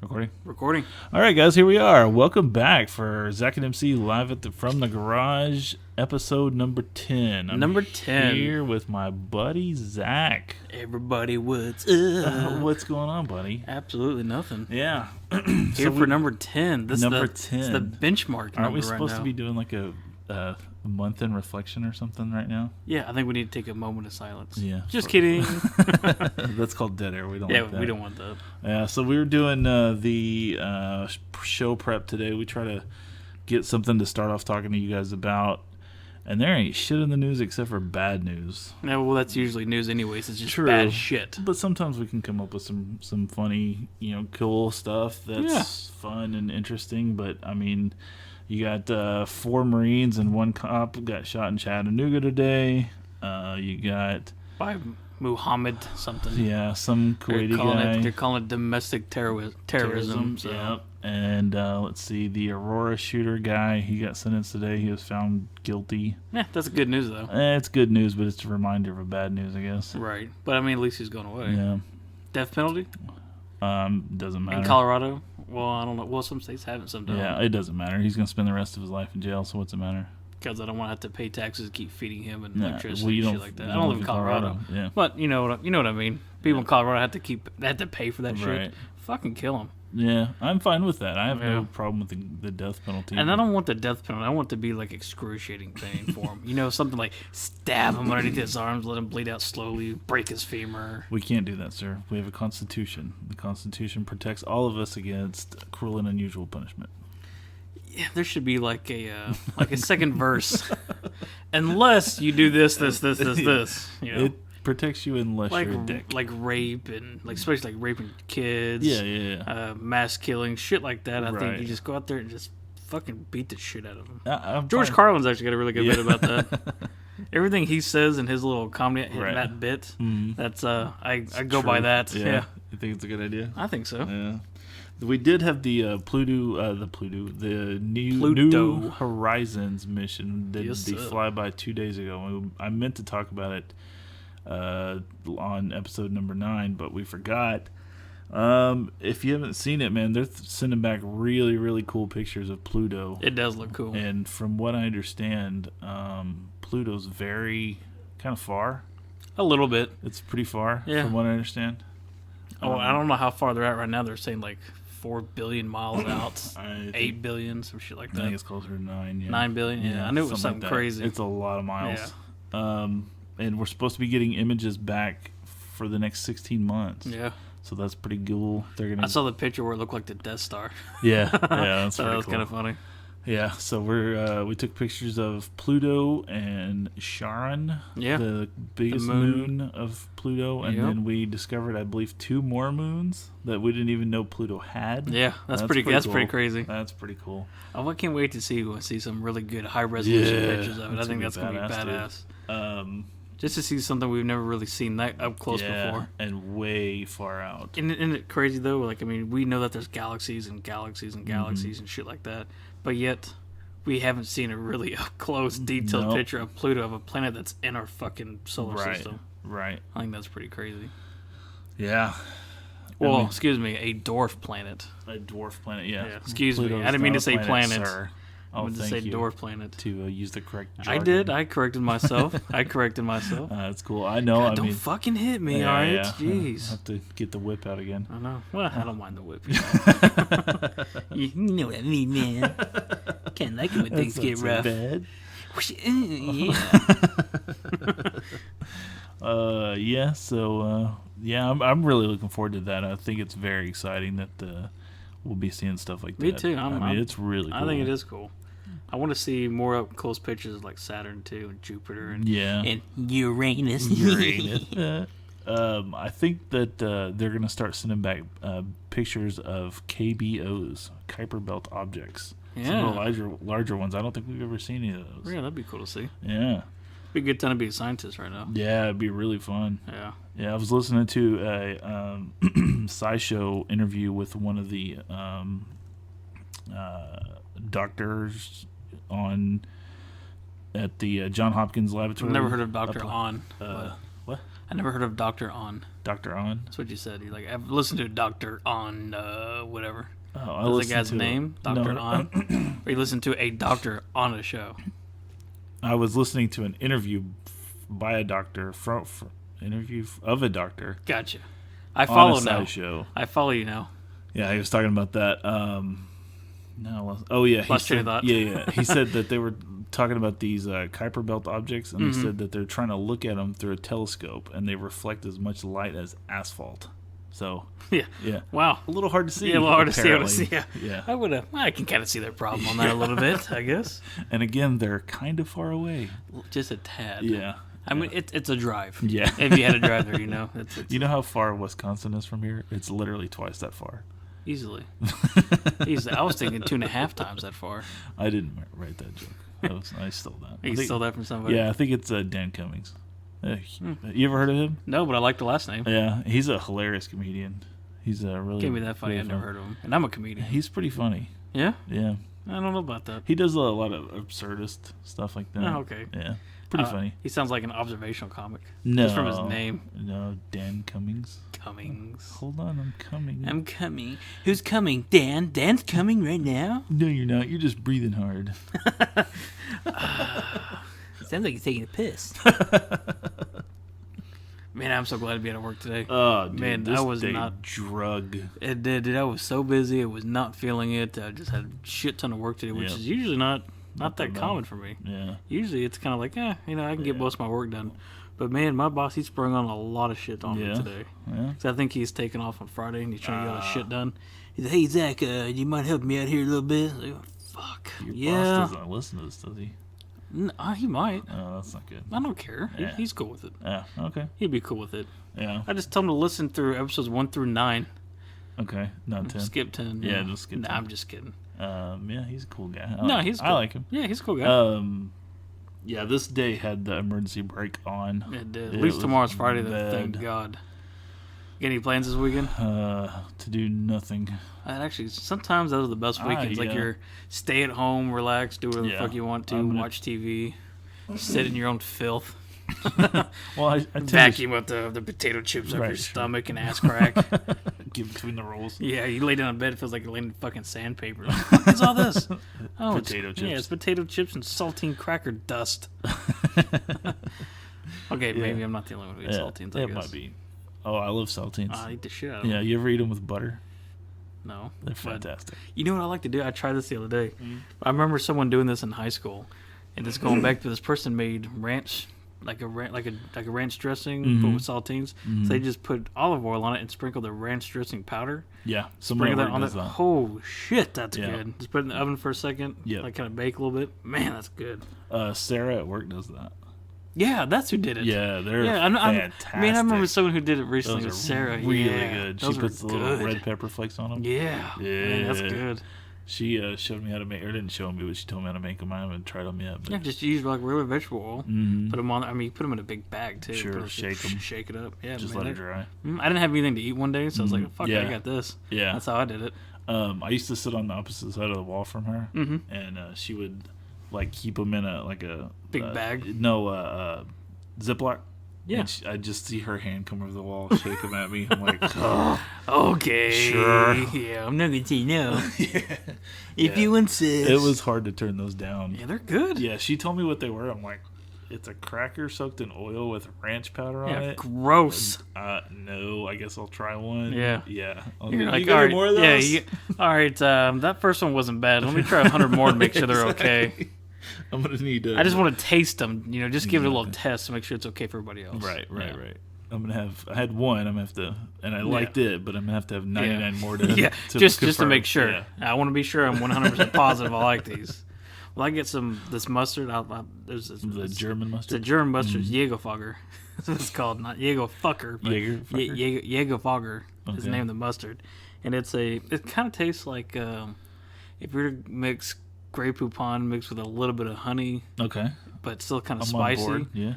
Recording. All right, guys, here we are. Welcome back for Zach and MC live from the garage, episode number 10. Number 10. Here with my buddy Zach. Everybody, what's up? What's going on, buddy? Absolutely nothing. Yeah. Here for number 10. This number is 10. It's the benchmark. Aren't we right supposed now. to be doing like a month in reflection or something right now? Yeah, I think we need to take a moment of silence. Yeah. Just kidding. That's called dead air. We don't. Yeah, like that. we don't want that. Yeah, so we were doing the show prep today. We try to get something to start off talking to you guys about, and there ain't shit in the news except for bad news. Yeah, well, that's usually news anyways. It's just True. bad shit. But sometimes we can come up with some funny, cool stuff that's fun and interesting. But, I mean, you got 4 Marines and 1 cop got shot in Chattanooga today. You got... By Muhammad something. Yeah, some Kuwaiti guy. They're calling it domestic terrorism. So. Yeah. And let's see, the Aurora shooter guy, he got sentenced today. He was found guilty. Yeah, that's good news, though. It's good news, but it's a reminder of a bad news, I guess. Right. But, I mean, at least he's going away. Yeah. Death penalty? Doesn't matter. In Colorado? Well, I don't know. Well, some states haven't, some don't. Yeah, it doesn't matter. He's going to spend the rest of his life in jail, so what's it matter? Because I don't want to have to pay taxes to keep feeding him and Nah, electricity and shit like that. I don't live in Colorado. Yeah. But you know what I mean. People in Colorado have to pay for that shit. Right. Fucking kill him. Yeah, I'm fine with that. I have no problem with the death penalty. And I don't want the death penalty. I want it to be like excruciating pain for him. Something like stab him underneath his arms, let him bleed out slowly, break his femur. We can't do that, sir. We have a Constitution. The Constitution protects all of us against cruel and unusual punishment. Yeah, there should be like a second verse. Unless you do this. It protects you unless like, you're a dick. Like rape and especially like raping kids. Yeah. Mass killing, shit like that. I think Right. you just go out there and just fucking beat the shit out of them. I'm George fine. Carlin's actually got a really good bit about that. Everything he says in his little comedy, Right. that bit, that's I go True. by that. Yeah, You think it's a good idea? I think so. Yeah. We did have the New Horizons mission. Did Yes, the sir. flyby 2 days ago. I meant to talk about it on episode number 9, but we forgot. If you haven't seen it, man, they're sending back really, really cool pictures of Pluto. It does look cool. And from what I understand, Pluto's very kind of far. A little bit. It's pretty far, Yeah. from what I understand. I don't know how far they're at right now. They're saying like 4 billion miles out, I 8 billion, some shit like think that. it's closer to 9. Yeah. 9 billion. Yeah, I knew it was something like that. crazy. It's a lot of miles. And we're supposed to be getting images back for the next 16 months. Yeah. So that's pretty cool. They're gonna. I saw the picture where it looked like the Death Star. Yeah, that's So pretty that was cool. kind of funny. Yeah, so we took pictures of Pluto and Charon, the biggest moon of Pluto, and then we discovered, I believe, 2 more moons that we didn't even know Pluto had. Yeah, that's pretty cool. pretty crazy. That's pretty cool. I can't wait to see some really good high resolution pictures of it. I think that's gonna gonna be badass. Just to see something we've never really seen that up close before, and way far out. Isn't it crazy though? Like, I mean, we know that there's galaxies and galaxies and galaxies and shit like that, but yet we haven't seen a really up close, detailed picture of Pluto, of a planet that's in our fucking solar system. Right. I think that's pretty crazy. Yeah. Well, excuse me, a dwarf planet. A dwarf planet, yeah. Excuse me, Pluto's I didn't mean to say not a planet. Sir. I meant to say dwarf planet. To use the correct jargon. I did. I corrected myself. That's cool. I know. God, don't fucking hit me, all right? Jeez. I have to get the whip out again. I know. Well, I don't mind the whip. You know what I mean, man. Can't like it when things get rough. Bad. I'm really looking forward to that. I think it's very exciting that we'll be seeing stuff like that. Me too. It's really cool. I think it is cool. I want to see more up close pictures of like Saturn too, and Jupiter, and Uranus. I think that they're going to start sending back pictures of KBOs, Kuiper Belt objects. Some of the larger ones. I don't think we've ever seen any of those. Yeah, that'd be cool to see. Yeah. Be a good time to be a scientist right now. Yeah, it'd be really fun. Yeah. I was listening to a SciShow interview with one of the doctors at the Johns Hopkins laboratory. I've never heard of Dr. What? I never heard of Doctor On. Dr. On? That's what you said. You're like, I've listened to Doctor On, whatever. Oh, I Is listened the guy's to name? Doctor On? Or you listen to a doctor on a show? I was listening to an interview by a doctor, interview of a doctor. Gotcha. I follow on a now. show. I follow you now. Yeah, he was talking about that. Lost train of thought. Yeah. He said that they were talking about these Kuiper Belt objects, and they said that they're trying to look at them through a telescope, and they reflect as much light as asphalt. So Yeah. Wow. a little hard to see. Yeah, a little hard to see. apparently. Yeah. I can kind of see their problem on that a little bit, I guess. And again, they're kind of far away. Just a tad. Yeah. I mean, it's a drive. Yeah. If you had to drive there, it's You know how far Wisconsin is from here? It's literally twice that far. easily. I was thinking 2.5 times that far. I didn't write that joke. I stole that. You stole that from somebody? Yeah, I think it's Dan Cummings. You ever heard of him? No, but I like the last name. Yeah, he's a hilarious comedian. He's a really... Can't be that funny. Really I've never heard of him. And I'm a comedian. He's pretty funny. Yeah? Yeah. I don't know about that. He does a lot of absurdist stuff like that. Oh, okay. Yeah. Pretty funny. He sounds like an observational comic. No. Just from his name. No, Dan Cummings. Cummings. Hold on, I'm coming. I'm coming. Who's coming? Dan? Dan's coming right now? No, you're not. You're just breathing hard. Sounds like he's taking a piss. Man, I'm so glad to be out of work today. Oh, dude, man, this I was day not drug. It did, dude. I was so busy. I was not feeling it. I just had a shit ton of work to do, which is usually not that common for me. Yeah. Usually it's kind of like, I can get most of my work done. But man, my boss, he sprung on a lot of shit on me today. Yeah. So I think he's taking off on Friday and he's trying to get all the shit done. He's like, hey Zach, do you mind helping me out here a little bit? Like, oh, fuck. Your boss doesn't listen to this, does he? He might. Oh, that's not good. I don't care. Yeah. He's cool with it. Yeah. Okay. He'd be cool with it. Yeah. I just told him to listen through episodes 1 through 9. Okay. Not 10. Skip 10. Yeah, just skip 10. Nah, I'm just kidding. Yeah, he's a cool guy. He's cool. I like him. Yeah, he's a cool guy. Yeah, this day had the emergency brake on. It did. At least tomorrow's Friday, though. Thank God. Got any plans this weekend? To do nothing. Actually, sometimes those are the best weekends. Like you're stay at home, relax, do whatever the fuck you want to, watch TV, sit in your own filth. Well, I vacuum up the potato chips up your stomach and ass crack. Get between the rolls. Yeah, you lay down in bed, it feels like you're laying in fucking sandpaper. What is all this? Oh, potato chips. Yeah, it's potato chips and saltine cracker dust. Okay, maybe I'm not the only one who eats saltines. I guess. It might be. Oh, I love saltines. I eat the shit out of them. Yeah, you ever eat them with butter? No. They're fantastic. You know what I like to do? I tried this the other day. I remember someone doing this in high school, and it's going back to this person made ranch, like a ranch dressing, but with saltines. So they just put olive oil on it and sprinkle the ranch dressing powder. Yeah, sprinkle that on it. Oh shit, that's good. Just put it in the oven for a second. Yeah, like kind of bake a little bit. Man, that's good. Sarah at work does that. Yeah, that's who did it. Yeah, they're fantastic. I remember someone who did it recently. Those Sarah. Really good. She puts the little red pepper flakes on them. Yeah. Man, that's good. She showed me how to make, or didn't show me, but she told me how to make them. I haven't tried them yet. But. Yeah, just use like regular vegetable oil. Put them on. I mean, put them in a big bag too. Sure, shake them. Shake it up. Yeah, just let it dry. I didn't have anything to eat one day, so I was like, "Fuck, I got this." Yeah, that's how I did it. I used to sit on the opposite side of the wall from her, and she would like keep them in a big bag. No, Ziploc. Yeah, I just see her hand come over the wall, shake them at me. I'm like, oh, okay, sure. Yeah, I'm not gonna say no. If you insist. It was hard to turn those down. Yeah, they're good. Yeah, she told me what they were. I'm like, it's a cracker soaked in oil with ranch powder on it. Gross. No, I guess I'll try one. Yeah. You're like, all right, more of those? Yeah. All right. That first one wasn't bad. Let me try 100 more to make sure they're okay. I'm gonna need to. I just want to taste them. Just give it a little test to make sure it's okay for everybody else. Right. I'm gonna have. I had one. I'm gonna have to, and I liked it, but I'm gonna have to have 99 more to. Just to make sure. Yeah. I want to be sure I'm 100% positive I like these. Well, I get this mustard. There's the German mustard. The German mustard is Jägerfogger. That's what it's called, not Jägerfucker. Jägerfogger is the name of the mustard, and it kind of tastes like if you were to mix Grey Poupon mixed with a little bit of honey. Okay. But still kind of spicy. On board. Yeah.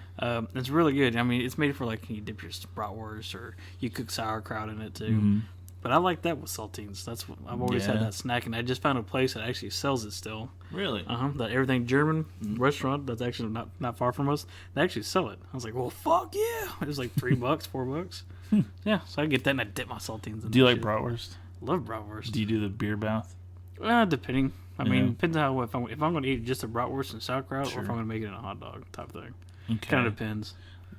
It's really good. I mean, it's made for like you dip your bratwurst or you cook sauerkraut in it too. But I like that with saltines. That's what I've always had that snack, and I just found a place that actually sells it still. Really? That Everything German restaurant that's actually not far from us. They actually sell it. I was like, well, fuck yeah! It was like $3, $4. Yeah, so I get that and I dip my saltines in. Do you like bratwurst? Love bratwurst. Do you do the beer bath? Depending. I mean, depends on if I'm going to eat just a bratwurst and sauerkraut, or if I'm going to make it in a hot dog type thing. Okay. Kind of depends.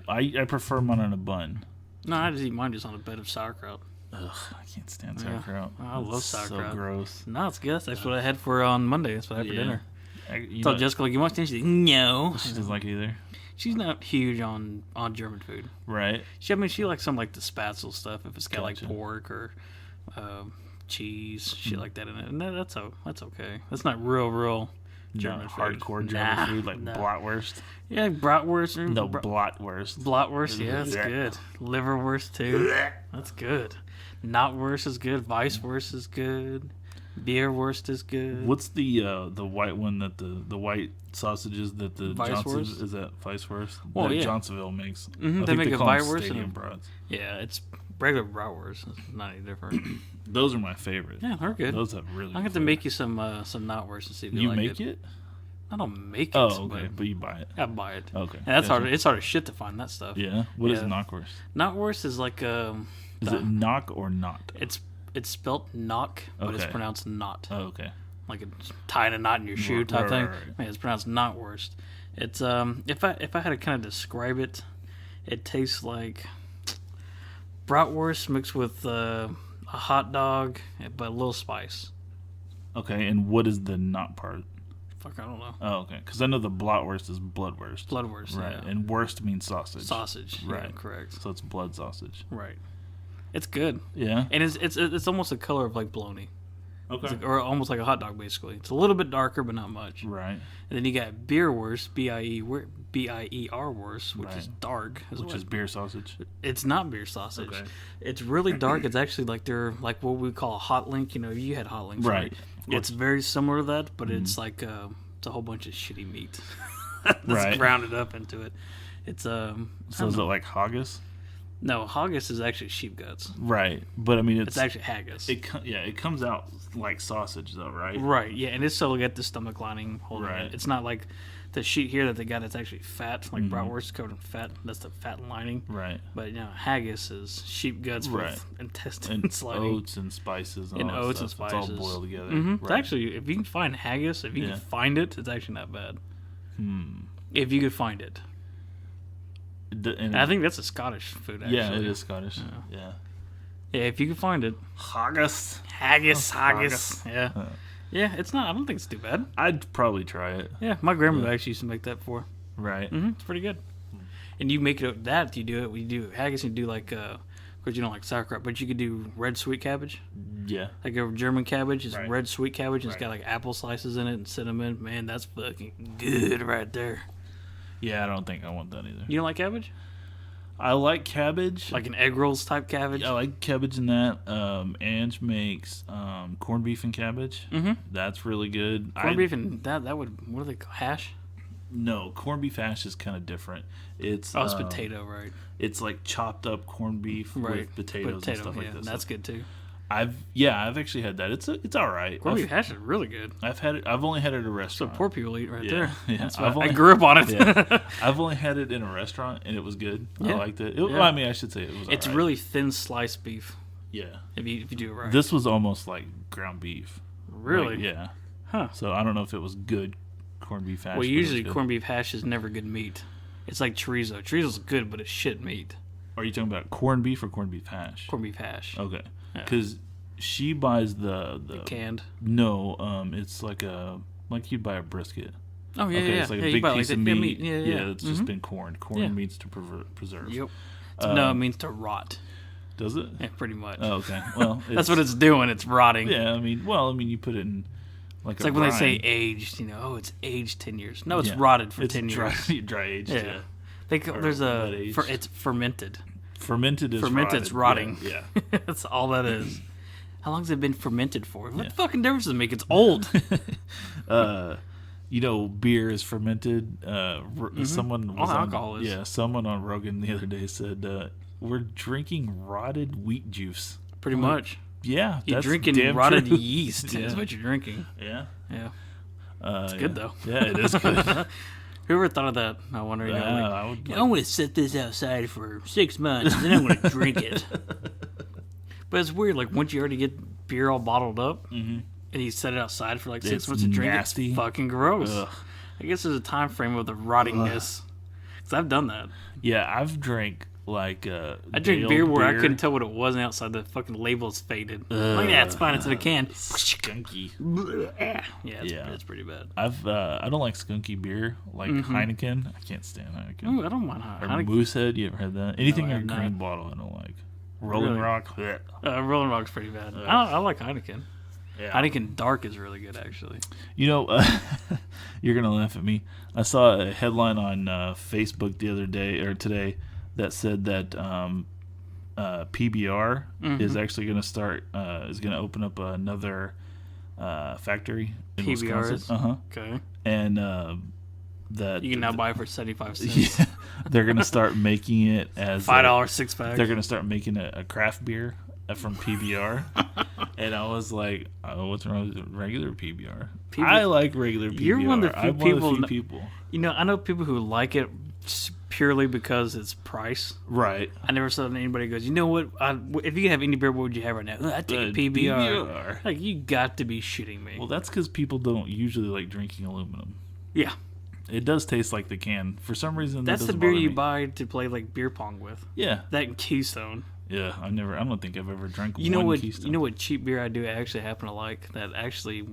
I prefer mine on a bun. No, I just eat mine just on a bed of sauerkraut. Ugh, I can't stand sauerkraut. I love sauerkraut. So gross. No, it's good. That's what I had for on Monday. That's what I had for dinner. I told Jessica, like, you want this? She's like, no. She doesn't like it either. She's not huge on German food. Right. She likes some like the spatzel stuff if it's got like pork or cheese, shit like that in it. And that's okay. That's not real German food. Hardcore German food like bratwurst. Yeah, bratwurst. No, bratwurst. Bratwurst, yeah, that's good. Liverwurst too. That's good. Knotwurst is good. Weisswurst is good. Beerwurst is good. What's the white one that the white sausages that the Johnson is that Weisswurst? Well, that Johnsonville makes. They make a Weisswurst and brats. Yeah, it's regular bratwurst. It's not any different. Those are my favorite. Yeah, they're good. Those have really. I'm gonna have to make you some knotwurst and see if you like make it. I don't make it. Oh, okay, but you buy it. I buy it. Okay, and that's hard. It's hard as shit to find that stuff. Yeah. What is knockwurst? Knotwurst is like Is it knock or not? It's spelt knock, but it's pronounced knot. Oh, okay. Like it's tying a knot in your shoe type thing. Right. Yeah, it's pronounced knotwurst. It's if I had to kind of describe it, it tastes like bratwurst mixed with a hot dog, but a little spice. Okay, and what is the knot part? Fuck, I don't know. Oh, okay. Because I know the blotwurst is bloodwurst. Bloodwurst, right? Yeah. And wurst means sausage. Sausage, right? Yeah, correct. So it's blood sausage. Right. It's good. Yeah. And it's almost the color of like bologna. Okay. Or almost like a hot dog, basically. It's a little bit darker, but not much. Right. And then you got beerwurst, B-I-E-R wurst, which is dark. Which is beer sausage. It's not beer sausage. Okay. It's really dark. It's actually like they're like what we call a hot link. You know, you had hot links, right? It's very similar to that, but it's like it's a whole bunch of shitty meat that's grounded up into it. It's So is it like haggis? No, haggis is actually sheep guts. Right, but I mean it's actually haggis. It comes out like sausage though, right? Right, yeah, and it's still got the stomach lining holding it. It's not like the sheet here that they got. It's actually fat, like bratwurst is covered in fat. That's the fat lining. Right. But haggis is sheep guts with intestines and lining. Oats and spices and oats and spices. It's all boiled together. Mm-hmm. It's actually, if you can find haggis, if you can find it, it's actually not bad. If you could find it. And I think that's a Scottish food, actually. Yeah, it is Scottish. Yeah, if you can find it. Haggis. Yeah. Yeah, it's not, I don't think it's too bad. I'd probably try it. Yeah, my grandmother actually used to make that before. Right. It's pretty good. And you make it that, you do it, we do haggis, you do like, of course you don't like sauerkraut, but you could do red sweet cabbage. Yeah. Like a German cabbage is red sweet cabbage, and it's got like apple slices in it and cinnamon. Man, that's fucking good right there. Yeah, I don't think I want that either. You don't like cabbage? I like cabbage. Like an egg rolls type cabbage? I like cabbage in that. Ange makes corned beef and cabbage. Mm-hmm. That's really good. Corned beef and that would, what do they call, hash? No, corned beef hash is kind of different. It's potato, right? It's like chopped up corned beef with potatoes and stuff like that. That's good too. I've actually had that. It's all right. Corned beef hash is really good. I've had it. I've only had it at a restaurant. So poor people eat there. Yeah, I grew up on it. I've only had it in a restaurant and it was good. I liked it. I mean, I should say it was. It's really thin sliced beef. Yeah. If you do it right. This was almost like ground beef. Really? Like, yeah. Huh. So I don't know if it was good corned beef hash. Well, usually corned beef hash is never good meat. It's like chorizo. Chorizo's good, but it's shit meat. Are you talking about corned beef or corned beef hash? Corned beef hash. Okay. Because she buys the canned. No, it's like you'd buy a brisket. Oh yeah, It's like a big piece of meat. Yeah, it's just been corned. Corn means to preserve. Yep. No, it means to rot. Does it? Yeah, pretty much. Oh, okay. Well, that's what it's doing. It's rotting. Yeah, I mean, you put it in like it's like when they say aged. It's aged 10 years. No, it's rotted for 10 years. Dry aged. Yeah. There's it's fermented. Fermented is fermented's rotting. Yeah. That's all that is. How long has it been fermented for? What fucking difference does it make? It's old. Beer is fermented. Someone was alcohol is. Yeah, someone on Rogan the other day said we're drinking rotted wheat juice. Pretty much. Yeah, you're that's drinking damn rotted true. yeast. Yeah. Is what you're drinking. Yeah. It's good though. Yeah, it is good. Whoever thought of that? I wonder. I I'm going to set this outside for 6 months, and then I'm going to drink it. But it's weird. Like once you already get beer all bottled up, and you set it outside for like 6 months to drink, nasty. it's fucking gross. Ugh. I guess there's a time frame of the rottingness. Because I've done that. Yeah, I've drank like I drink beer where I couldn't tell what it was outside. The fucking label's faded. Like, yeah, it's fine. It's in a can. Skunky. Yeah, it's pretty bad. I don't like skunky beer like Heineken. I can't stand Heineken. Ooh, I don't mind Or Heineken. Moosehead. You ever had that? Anything I in have a green not. bottle, I don't like. Rolling Really? Rock. Rolling Rock's pretty bad. I like Heineken. Yeah. Heineken Dark is really good, actually. You know, you're gonna laugh at me. I saw a headline on Facebook the other day or today that said that PBR is actually going to start is going to open up another factory in PBRs? Wisconsin. Okay. And that You can now buy it for 75 cents. yeah, they're going to start making it as $5 6-pack. They're going to start making a craft beer from PBR. And I was like, oh, what's wrong with regular PBR? I like regular PBR. You're one of the few I'm one of the few people- people. You know, I know people who like it purely because it's price. Right. I never saw anybody goes, you know what? If you could have any beer, what would you have right now? I'd take a PBR. Like, you got to be shitting me. Well, that's because people don't usually like drinking aluminum. Yeah. It does taste like the can. For some reason, That's that the doesn't beer bother you me. buy to play, like, beer pong with. Yeah. That and Keystone. Yeah, I don't think I've ever drank You know one what? Keystone. You know what cheap beer I do actually happen to like? That actually,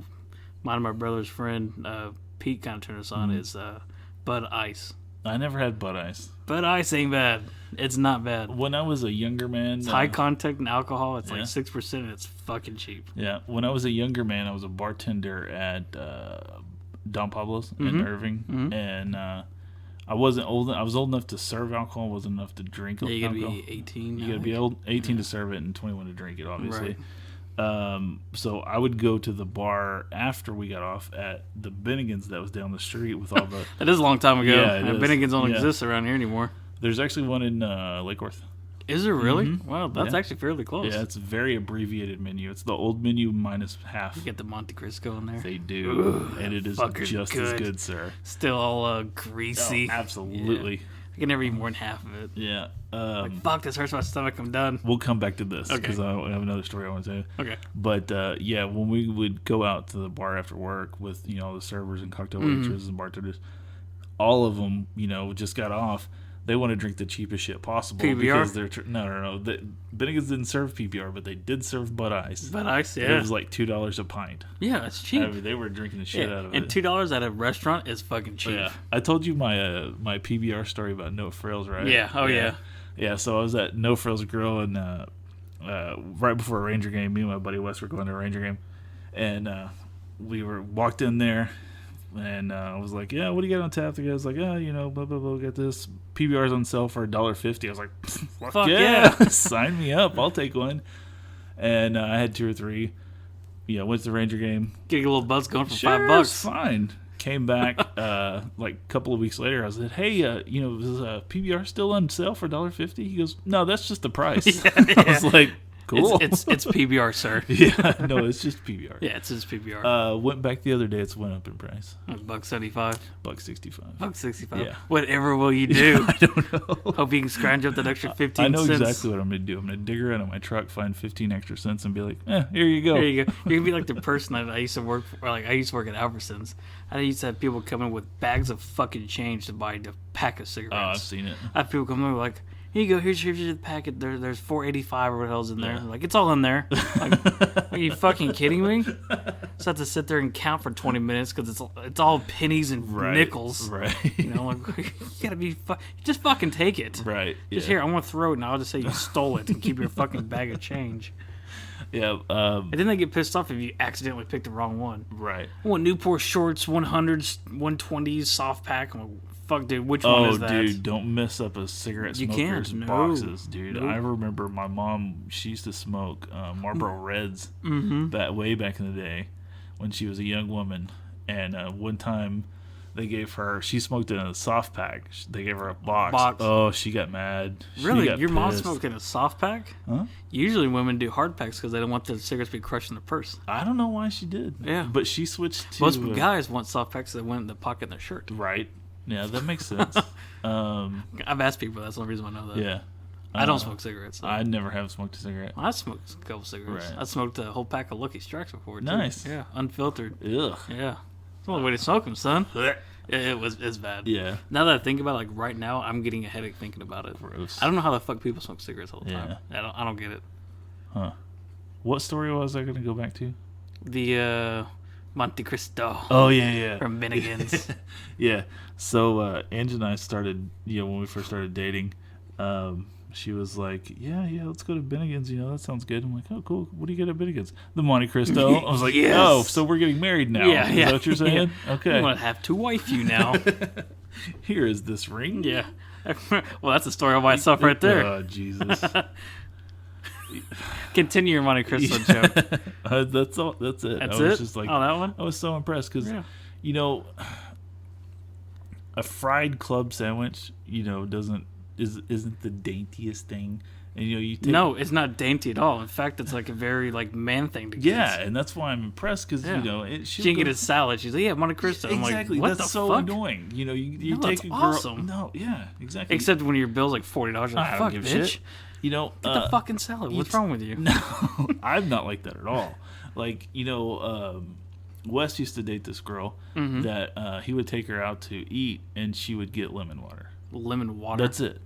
mine and my brother's friend, Pete, kind of turned us on, is Bud Ice. I never had Bud Ice. Bud Ice ain't bad. It's not bad. When I was a younger man... It's high content in alcohol. It's like yeah. 6% and it's fucking cheap. Yeah, when I was a younger man, I was a bartender at Don Pablo's in Irving, and I wasn't old. I was old enough to serve alcohol, wasn't enough to drink Yeah, you gotta alcohol. be 18. You gotta be 18 to serve it and 21 to drink it, obviously. Right. So I would go to the bar after we got off at the Bennigan's that was down the street with all the... That is a long time ago. Yeah, it is. Bennigan's don't Yeah. exist around here anymore. There's actually one in Lake Worth. Is there really? Wow, that's Yeah. actually fairly close. Yeah, it's a very abbreviated menu. It's the old menu minus half. You get the Monte Cristo in there. They do, and it is fucking just as good. good, sir. Still all greasy. Oh, absolutely. Yeah. I can never eat more than half of it. Yeah. Fuck, this hurts my stomach. I'm done. We'll come back to this Okay. because I have another story I want to tell you. Okay. But yeah, when we would go out to the bar after work with the servers and cocktail waitresses and bartenders, all of them just got off. They want to drink the cheapest shit possible PBR? because they're no. Bennigan's didn't serve PBR, but they did serve Bud Ice. Bud Ice, It yeah. was like $2 a pint. Yeah, it's cheap. I mean, they were drinking the shit out of and it. $2 at a restaurant is fucking cheap. Yeah, I told you my my PBR story about No Frills, right? Yeah. Oh yeah. Yeah, so I was at No Frills Grill, and right before a Ranger game, me and my buddy Wes were going to a Ranger game, and we walked in there, and I was like, "Yeah, what do you got on tap?" The guy's like, "Yeah, blah blah blah, got this PBR's on sale for $1.50." I was like, Fuck yeah, sign me up, I'll take one." And I had 2 or 3. Went to the Ranger game. Get a little buzz going for Sure, $5. it's fine. Came back like a couple of weeks later. I was like, "Hey, is PBR still on sale for $1.50?" He goes, "No, that's just the price." I was like, "Cool." It's PBR, sir. Yeah, no, it's just PBR. Yeah, it's just PBR. Went back the other day. It's went up in price. $1.75. $1.65. $1.65. Yeah. Whatever will you do? I don't know. Hope you can scrounge up that extra 15 I know cents. exactly what I'm going to do. I'm going to dig around in my truck, find 15 extra cents, and be like, "Here you go." There you go. You're gonna be like the person that I used to work for. Like I used to work at Albertsons. I used to have people come in with bags of fucking change to buy a pack of cigarettes. Oh, I've seen it. I have people come in like, "Here you go. Here's the packet. There's $4.85 or what hell's in there." I'm like, it's all in there. Like, are you fucking kidding me? So I have to sit there and count for 20 minutes because it's all pennies and nickels. Right. Like you gotta be just fucking take it. Right. Just yeah. here, I'm gonna throw it, and I'll just say you stole it and keep your fucking bag of change. Yeah. And then they get pissed off if you accidentally pick the wrong one. Right. I want Newport Shorts, 100s, 120s, soft pack. I'm like, fuck, dude, which one is that? Oh, dude, don't mess up a cigarette You smoker's can't. No. boxes, dude. Nope. I remember my mom, she used to smoke Marlboro Reds way back in the day when she was a young woman. And one time They gave her. She smoked it in a soft pack. They gave her a box. Box. Oh, she got mad. Really? Got Your mom pissed. smoked in a soft pack? Huh? Usually women do hard packs because they don't want the cigarettes to be crushed in the purse. I don't know why she did. Yeah. But she switched to... Most guys want soft packs that went in the pocket of their shirt. Right. Yeah, that makes sense. I've asked people. That's the only reason I know that. Yeah. I don't smoke cigarettes. So. I never have smoked a cigarette. I smoked a couple cigarettes. Right. I smoked a whole pack of Lucky Strikes before, too. Nice. Yeah, unfiltered. Ugh. Yeah. It's the only way to smoke them, son. It's bad. Yeah. Now that I think about it, like right now, I'm getting a headache thinking about it. Gross. I don't know how the fuck people smoke cigarettes all the time. Yeah. I don't get it. Huh. What story was I going to go back to? The Monte Cristo. Oh, yeah. From Bennigan's. Yeah. So, Angie and I started, when we first started dating, she was like, yeah, let's go to Bennigan's. That sounds good. I'm like, oh, cool. What do you get at Bennigan's? The Monte Cristo. I was like, Yes. Oh, so we're getting married now. Yeah, Is that what you're saying? Yeah. Okay. I want to have to wife you now. Here is this ring. Yeah. Well, that's a story all by itself right there. Oh, Jesus. Continue your Monte Cristo joke. That's all. That's it. That's I was it? just like, Oh, that one? I was so impressed because, Yeah. A fried club sandwich, isn't the daintiest thing. And you take, No, it's not dainty at all. In fact, it's like a very man thing to get. yeah, and that's why I'm impressed because she can get a salad. She's like, yeah, Monte Cristo. I'm exactly. like, what that's the so fuck? annoying. You No, take that's a girl. awesome. No, yeah, exactly. Except when your bill's like $40. Like, I don't fuck, give a bitch. shit. Get the fucking salad. What's wrong with you? No, I'm not like that at all. Like Wes used to date this girl that he would take her out to eat, and she would get lemon water. Lemon water? That's it.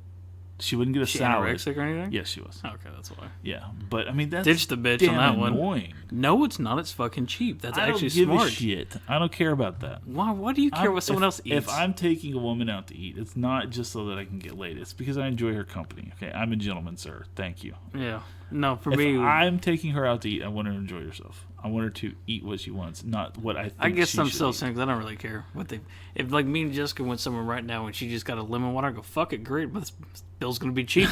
She wouldn't get a She salad. anorexic or anything? Yes, she was. Okay, that's why. Yeah, but I mean that's Ditch the bitch damn on that one. annoying. No, it's not. It's fucking cheap. That's I don't actually give smart. a shit. I don't care about that. Why do you care what someone else eats? If I'm taking a woman out to eat, it's not just so that I can get laid. It's because I enjoy her company. Okay, I'm a gentleman, sir. Thank you. Yeah. No, for If me, I'm taking her out to eat, I want her to enjoy herself. I want her to eat what she wants, not what I think I guess she I'm should still eat. saying 'cause I don't really care what they. If like me and Jessica went somewhere right now and she just got a lemon water, I go fuck it, great, but this bill's gonna be cheap.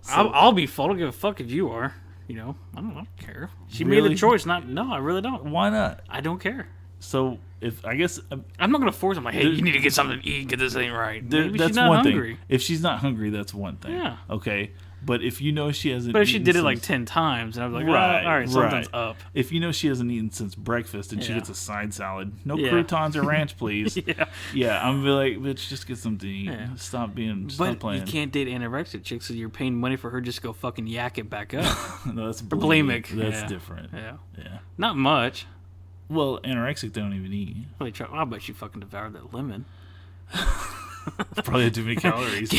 I'll be full. I don't give a fuck if you are. I don't care. She made Really? the choice. No, I really don't. Why not? I don't care. So if I guess I'm not gonna force them. Like, hey, you need to get something to eat. Get this ain't right. Maybe that's she's not one hungry. thing. If she's not hungry, that's one thing. Yeah. Okay. But if you know she hasn't, But if she eaten did it like since- 10 times, and I was like, Right, all right, something's right. up. If you know she hasn't eaten since breakfast and she Yeah. gets a side salad, no Yeah. croutons or ranch, please. Yeah. Yeah, I'm gonna be like, bitch, just get something to eat. Yeah. Stop But playing. you can't date anorexic chicks, so you're paying money for her just to go fucking yak it back up. No, that's bulimic. That's Yeah. different. Yeah. Yeah. Not much. Well, anorexic they don't even eat. I bet you fucking devoured that lemon. Probably had too many calories.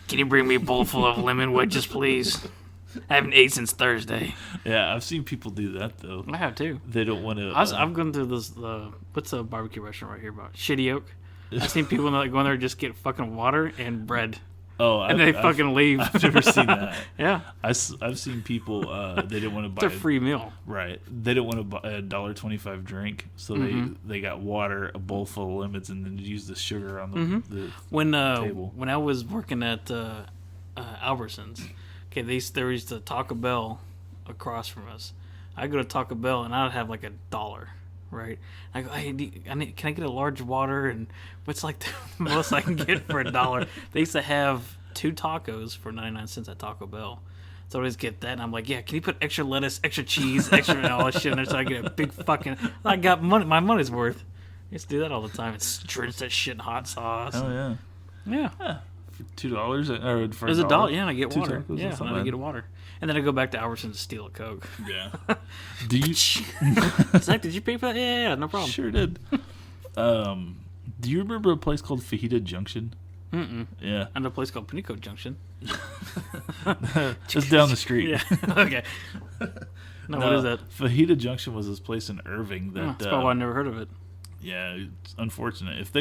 Can you bring me a bowl full of lemon wedges, please? I haven't ate since Thursday. Yeah, I've seen people do that though. I have too. They don't want to. I've gone to this. What's a barbecue restaurant right here about? Shitty Oak. I've seen people that go in there and just get fucking water and bread, and they fucking leave. I've never seen that. Yeah, I've seen people. They didn't want to buy it's a free meal. Right. They didn't want to buy a $1.25 drink, so they got water, a bowl full of lemons, and then used the sugar on the table. When I was working at Albertsons, okay, there was the Taco Bell across from us. I go to Taco Bell and I'd have like $1, right? I go, hey, can I get a large water? And what's like the most I can get for $1? They used to have 2 tacos for 99 cents at Taco Bell. So I always get that, and I'm like, yeah, can you put extra lettuce, extra cheese, extra and all this shit in there so I get a big fucking... I got money, my money's worth. I used to do that all the time. And drench that shit in hot sauce. Oh, yeah. Yeah. For $2 or for It was $1, yeah, and I get 2 water. tacos, Yeah, that's not and I bad. get water. And then I go back to Albertsons to steal a Coke. Yeah. Do you... Zach, did you pay for that? Yeah, no problem. Sure did. Do you remember a place called Fajita Junction? Mm-mm. Yeah. And a place called Pinico Junction. Just down the street. Yeah, okay. No, what is that? Fajita Junction was this place in Irving that... That's probably why I never heard of it. Yeah, it's unfortunate. If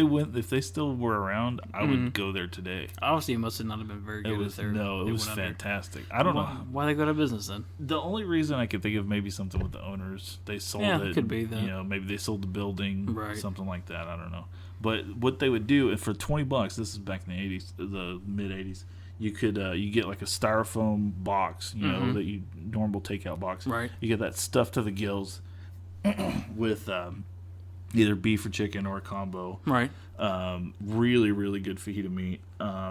they still were around, I would go there today. Obviously, it must have not have been very good. It was fantastic. I don't know why they go out of business then. The only reason I could think of maybe something with the owners, they sold it. It could be that. Maybe they sold the building, Right. something like that. I don't know. But what they would do, and for $20, this is back in the '80s, the mid '80s, you could you get like a styrofoam box, that you normal takeout box. Right. You get that stuffed to the gills with either beef or chicken or a combo. Right. Really, really good fajita meat.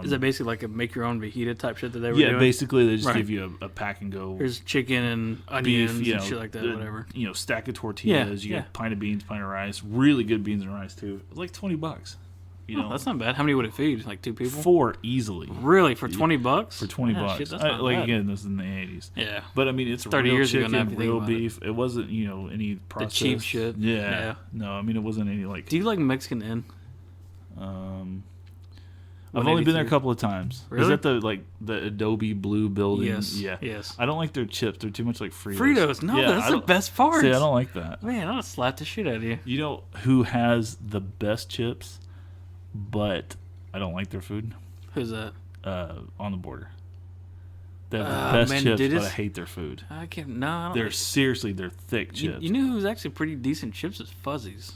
Is that basically like a make your own fajita type shit that they were doing? Yeah, basically they just give you a pack and go. There's chicken and onions beef, and shit like that, whatever. Stack of tortillas. You get a pint of beans, pint of rice. Really good beans and rice too. It's like $20. That's not bad. How many would it feed? Like 2 people? 4 easily. Really? For $20? For $20. Shit, that's not bad. Again, this is in the 80s. Yeah. But I mean, it's 30 real years ago chicken, now, real beef. It wasn't, any processed. The cheap shit. Yeah. No, I mean, it wasn't any like. Do you like Mexican Inn? I've only been there a couple of times. Really? Is that the Adobe blue building? Yes. Yeah. Yes. I don't like their chips. They're too much like Fritos. Fritos? No, that's the best part. See, I don't like that. Man, I'll slap the shit out of you. You know who has the best chips, but I don't like their food? Who's that? On the Border. They have the best chips, but I hate their food. I can't. No, I don't they're thick chips. You know who's actually pretty decent chips is Fuzzies.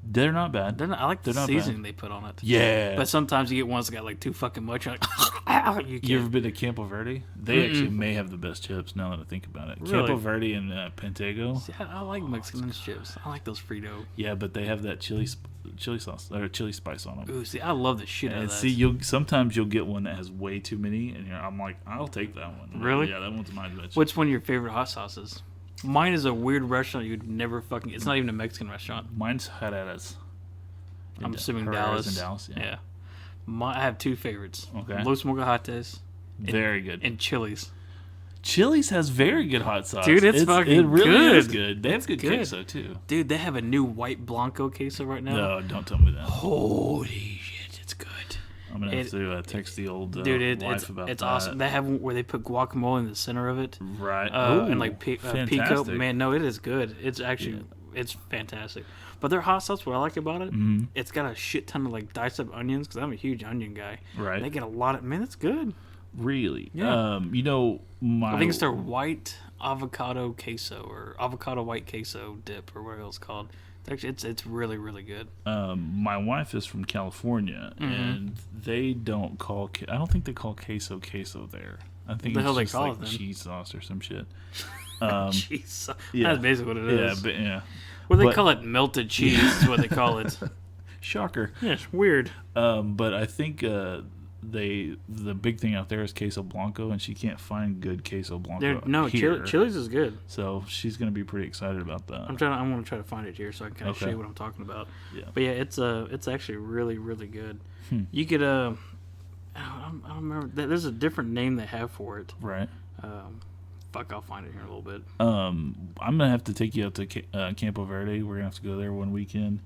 They're not bad. I like the seasoning they put on it. Yeah. But sometimes you get ones that got like too fucking much. You're like, you ever been to Campo Verde? They actually may have the best chips now that I think about it. Really? Campo Verde and Pantego. See, I like Mexican chips. I like those Frito. Yeah, but they have that chili sauce or chili spice on them. Ooh, see, I love the shit out of that. See, sometimes you'll get one that has way too many, and I'm like, I'll take that one. Really? Yeah, that one's mine. What's one of your favorite hot sauces? Mine is a weird restaurant you'd never fucking. It's not even a Mexican restaurant. Mine's Herrera's. I'm assuming Dallas. In Dallas, yeah. I have 2 favorites. Okay. Los Mocajates. Very good. And Chili's. Chili's has very good hot sauce. Dude, it really good. Is good. They have good queso, too. Dude, they have a new white Blanco queso right now. No, don't tell me that. Holy shit, it's good. I'm going to have to text the old wife about that. It's awesome. They have one where they put guacamole in the center of it. Right. And like pico. Man, no, it is good. It's actually, it's fantastic. But their hot sauce, what I like about it, it's got a shit ton of like diced up onions because I'm a huge onion guy. Right. They get a lot of, man, it's good. Really? Yeah. I think it's their white avocado queso or avocado white queso dip or whatever it's called. It's really, really good. My wife is from California, and they don't call. I don't think they call queso there. I think it's just like cheese sauce or some shit. Cheese sauce. Yeah. That's basically what it is. Yeah. Well, they call it melted cheese. Is what they call it. Shocker. Yeah, it's weird. But I think the big thing out there is queso blanco, and she can't find good queso blanco. Chili's is good. So she's gonna be pretty excited about that. I'm gonna try to find it here so I can kind of show you what I'm talking about. Yeah. But yeah, it's actually really, really good. You could I don't remember. There's a different name they have for it. Right. I'll find it here in a little bit. I'm gonna have to take you out to Campo Verde. We're gonna have to go there one weekend.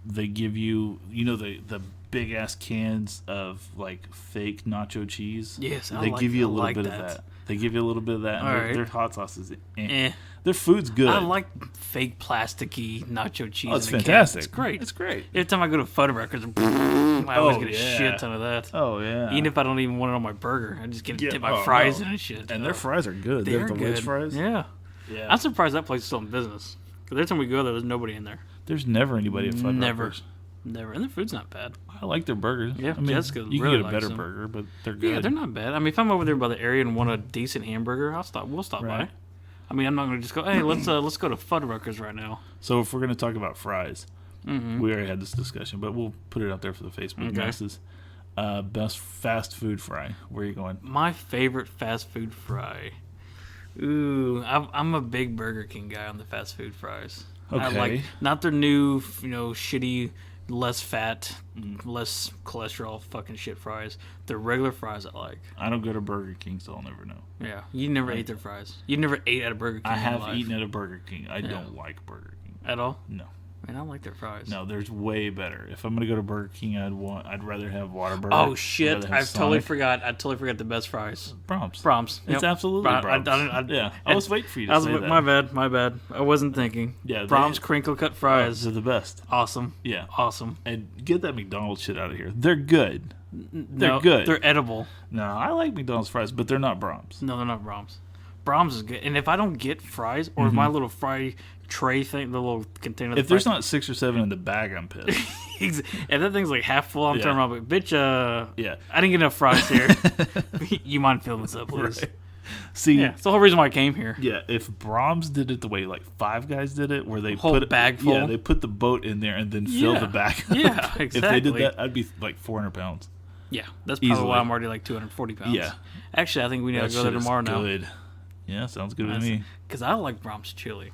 They give you, the big ass cans of like fake nacho cheese. Yes, they give you a little bit of that. They give you a little bit of that. And their hot sauce is Their food's good. I like fake plasticky nacho cheese. Oh, it's fantastic. It's great. It's great. Every time I go to Fuddruckers, I always get a shit ton of that. Oh yeah. Even if I don't even want it on my burger, I just dip my fries in and shit. And their fries are good. They're the good. Ridge fries. Yeah. I'm surprised that place is still in business. Because every time we go there's nobody in there. There's never anybody at Fuddruckers. Never. And their food's not bad. I like their burgers. Yeah, Jessica you can get a better burger, but they're good. Yeah, they're not bad. I mean, if I'm over there by the area and want a decent hamburger, we'll stop by. I mean, I'm not going to just go, hey, let's go to Fuddruckers right now. So if we're going to talk about fries, we already had this discussion, but we'll put it out there for the Facebook masses. Best fast food fry. Where are you going? My favorite fast food fry. Ooh, I'm a big Burger King guy on the fast food fries. Okay. I like not their new, shitty, less fat, less cholesterol fucking shit fries. The regular fries I like. I don't go to Burger King, so I'll never know. Yeah, you never ate their fries. You never ate at a Burger King. I have eaten at a Burger King. I don't like Burger King at all. No. Man, I don't like their fries. No, there's way better. If I'm gonna go to Burger King, I'd rather have Whataburger. Oh shit! I totally forgot the best fries. Brahms. It's absolutely Brahms. I was waiting for you to say that. My bad. I wasn't thinking. Yeah, Brahms crinkle cut fries. They're the best. Awesome. Yeah, awesome. And get that McDonald's shit out of here. They're good. They're good. They're edible. No, I like McDonald's fries, but they're not Brahms. No, they're not Brahms. Brahms is good. And if I don't get fries or my little fry tray thing, the little container. If there's not 6 or 7 in the bag, I'm pissed. If that thing's like half full, I'm turning around. But bitch, yeah, I didn't get enough fries here. You mind filling this up, please? Right. See, Yeah, it's the whole reason why I came here. yeah, if Brahms did it the way like Five Guys did it, where they Whole put bag full. yeah, they put the boat in there and then fill the back. Yeah, exactly. If they did that, I'd be like 400 pounds. Yeah, that's probably Easily. why I'm already like 240 pounds. Yeah. Actually, I think we need to go there tomorrow now. Good. Yeah, sounds good to me. Because I like Brahms chili.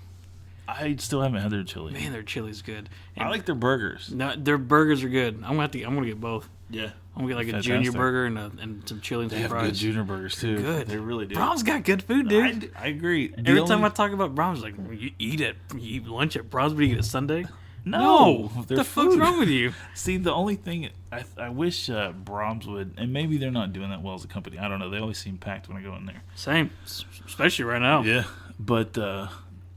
I still haven't had their chili. Man, their chili's good. And I like their burgers. no, their burgers are good. I'm gonna get both. Yeah. I'm gonna get like a Fantastic. junior burger and some chili and They some have fries. good junior burgers too. Good. They really do. Brahms got good food, dude. I agree. Every time I talk about Brahms, like you eat lunch at Brahms, but you get it Sunday. No, what their the fuck's food. wrong with you? See, the only thing I wish Brahms would, and maybe they're not doing that well as a company. I don't know. They always seem packed when I go in there. Same, especially right now. Yeah, but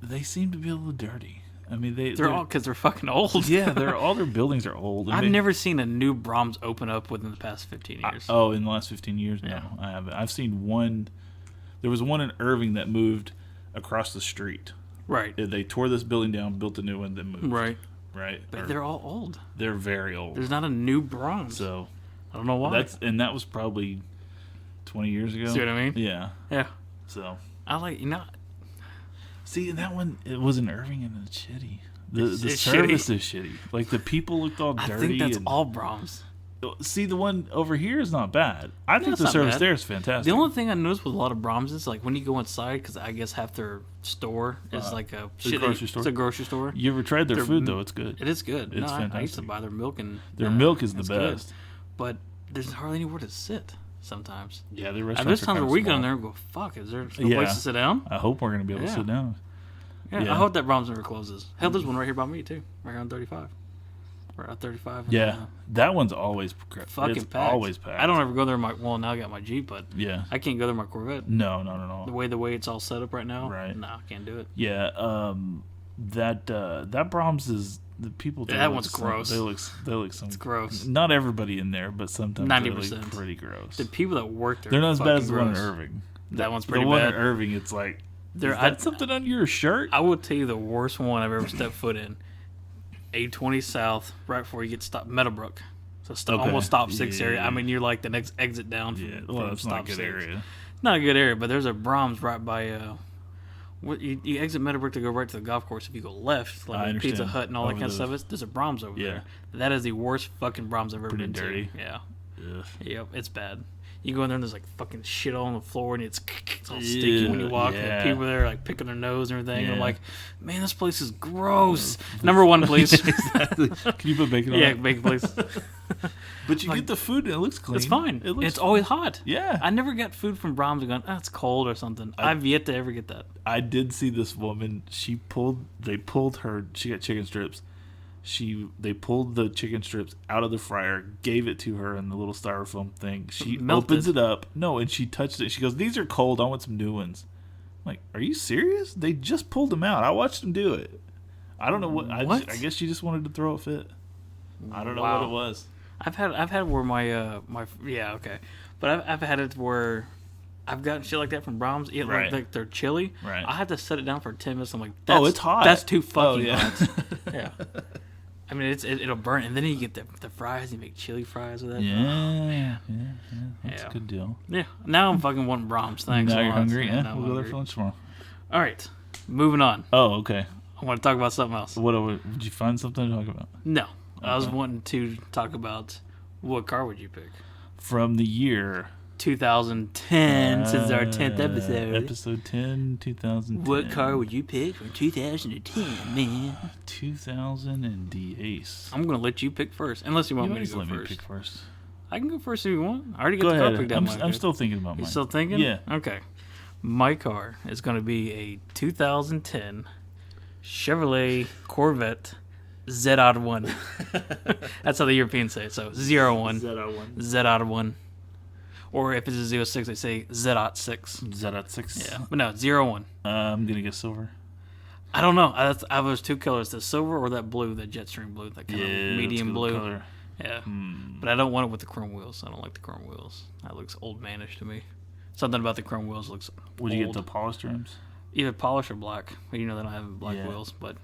they seem to be a little dirty. I mean, They're all because they're fucking old. yeah, all their buildings are old. I've never seen a new Brahms open up within the past 15 years. In the last 15 years? Yeah. No, I haven't. I've seen one. There was one in Irving that moved across the street. Right. They tore this building down, built a new one, then moved. Right. Right. But they're all old. They're very old. There's not a new Brahms. So I don't know why. that was probably 20 years ago. See what I mean? Yeah. Yeah. So I like, see, and that one, it was in Irving and it's shitty. The It's service shitty. is shitty. Like the people looked all dirty. I think that's and, all Brahms. See, the one over here is not bad. I think it's the not service bad. there is fantastic. The only thing I noticed with a lot of Brahms is like when you go inside, because I guess half their store is like a grocery store? It's a grocery store. You ever tried their Their food though? It's good. It is good. It's I used to fantastic. buy their milk and Their milk is the it's good. best. But there's hardly anywhere to sit sometimes. Yeah, their And restaurants there's are times kinda where we go in small. there and go, "Fuck, is there no Yeah. place to sit down?" I hope we're gonna be able to Yeah. sit down. Yeah, Yeah. I hope that Brahms never closes. Hell, there's one right here by me too, right here on 35. Right on 35. and, Yeah, that one's always fucking it's packed. always packed. I don't ever go there. Now I got my Jeep, but Yeah. I can't go there in my Corvette. No. The way it's all set up right now, Right. No, I can't do it. Yeah. That Brahms is the people. Yeah, there that look one's gross. They look some. It's gross. Not everybody in there, but sometimes 90%. they look pretty gross. The people that work there, They're not as bad as the fucking one in gross. Irving. That one's pretty the one bad. in Irving, it's like, is They're- that something on your shirt? I will tell you the worst one I've ever stepped foot in. 820 South, right before you get stopped, Meadowbrook. So Okay. almost stop 6 area. Yeah. I mean, you're like the next exit down from, Yeah, from well, that's stop not a good 6. area. Not a good area, but there's a Brahms right by. You exit Meadowbrook to go right to the golf course. If you go left, I like understand. Pizza Hut and all that Over kind of the- stuff, there's a Brahms over Yeah. there. That is the worst fucking Brahms I've ever Pretty been dirty. to. Yeah. Ugh. Yep, it's bad. You go in there and there's like fucking shit all on the floor and it's all sticky when you walk. Yeah. And people there like picking their nose and everything. And I'm Yeah. like, man, this place is gross. Number one, please. Exactly. Can you put bacon on Yeah, it? bacon, please. But you like- get the food and it looks clean. It's fine. It looks It's always hot. Yeah. I never got food from Brahms and gone, it's cold or something. I've yet to ever get that. I did see this woman. She got chicken strips. They pulled the chicken strips out of the fryer, gave it to her in the little styrofoam thing. She Melted. opens it up. No, and she touched it. She goes, "These are cold. I want some new ones." I'm like, are you serious? They just pulled them out. I watched them do it. I don't know what. I guess she just wanted to throw a fit. I don't know what Wow. it was. I've had where yeah, okay, but I've had it where I've gotten shit like that from Brahms. Yeah, Right. like they're chili. Right. I had to set it down for 10 minutes. I'm like, It's hot. That's too fucking yeah. hot. Yeah. I mean, it'll burn, and then you get the fries. You make chili fries with that. Yeah. That's Yeah. a good deal. Yeah. Now I'm fucking wanting Brahms. Thanks. Now a you're lot. hungry. Yeah, Yeah, now I'm we'll go there hungry. for lunch tomorrow. All right. Moving on. Oh, okay. I want to talk about something else. Did you find something to talk about? No, I was Okay. wanting to talk about what car would you pick? From the year 2010, since our 10th episode. Episode 10, 2010. What car would you pick from 2010, man? 2000 and D-Ace. I'm going to let you pick first, unless you want You me to always go let me first. pick first. I can go first if you want. I already got Go the car ahead. picked out. I'm still thinking about You mine. still thinking? Yeah. Okay. My car is going to be a 2010 Chevrolet Corvette Z-1. That's how the Europeans say it. So 01. Z01. Z-1. Or if it's a 06, they say Z-6. Z06. Yeah. But no, 01. I'm going to get silver. I don't know. I was two colors, the silver or that blue, that Jetstream blue, that kind of medium blue. Color. Yeah. But I don't want it with the chrome wheels. I don't like the chrome wheels. That looks old manish to me. Something about the chrome wheels looks Would you get old. the polished rims? Either polish or black. You know they don't have black Yeah. wheels, but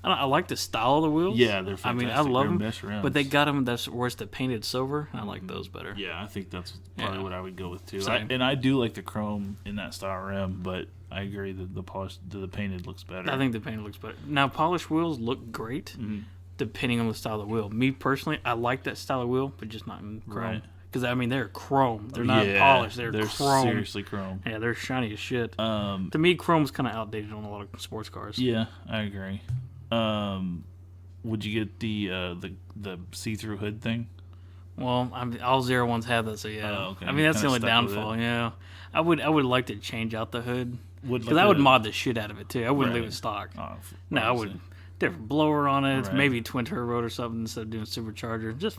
I like the style of the wheels. Yeah, they're fantastic. I love them, mesh rims. but they got them that's where's the painted silver. I like those better. Yeah, I think that's probably what I would go with too. Same. I do like the chrome in that style rim, but I agree that the painted looks better. I think the painted looks better. Now, polished wheels look great, depending on the style of the wheel. Me personally, I like that style of wheel, but just not in chrome. Right. Because, I mean, they're chrome. They're not polished. They're chrome. Seriously chrome. Yeah, they're shiny as shit. To me, chrome's kind of outdated on a lot of sports cars. Yeah, I agree. Would you get the see-through hood thing? Well, all 01s have that, so yeah. Oh, okay. I mean, that's the only downfall, yeah. I would like to change out the hood. Because I would mod the shit out of it, too. I wouldn't leave it stock. Oh, no, I would. Different blower on it, maybe twin turbo or something instead of doing supercharger. Just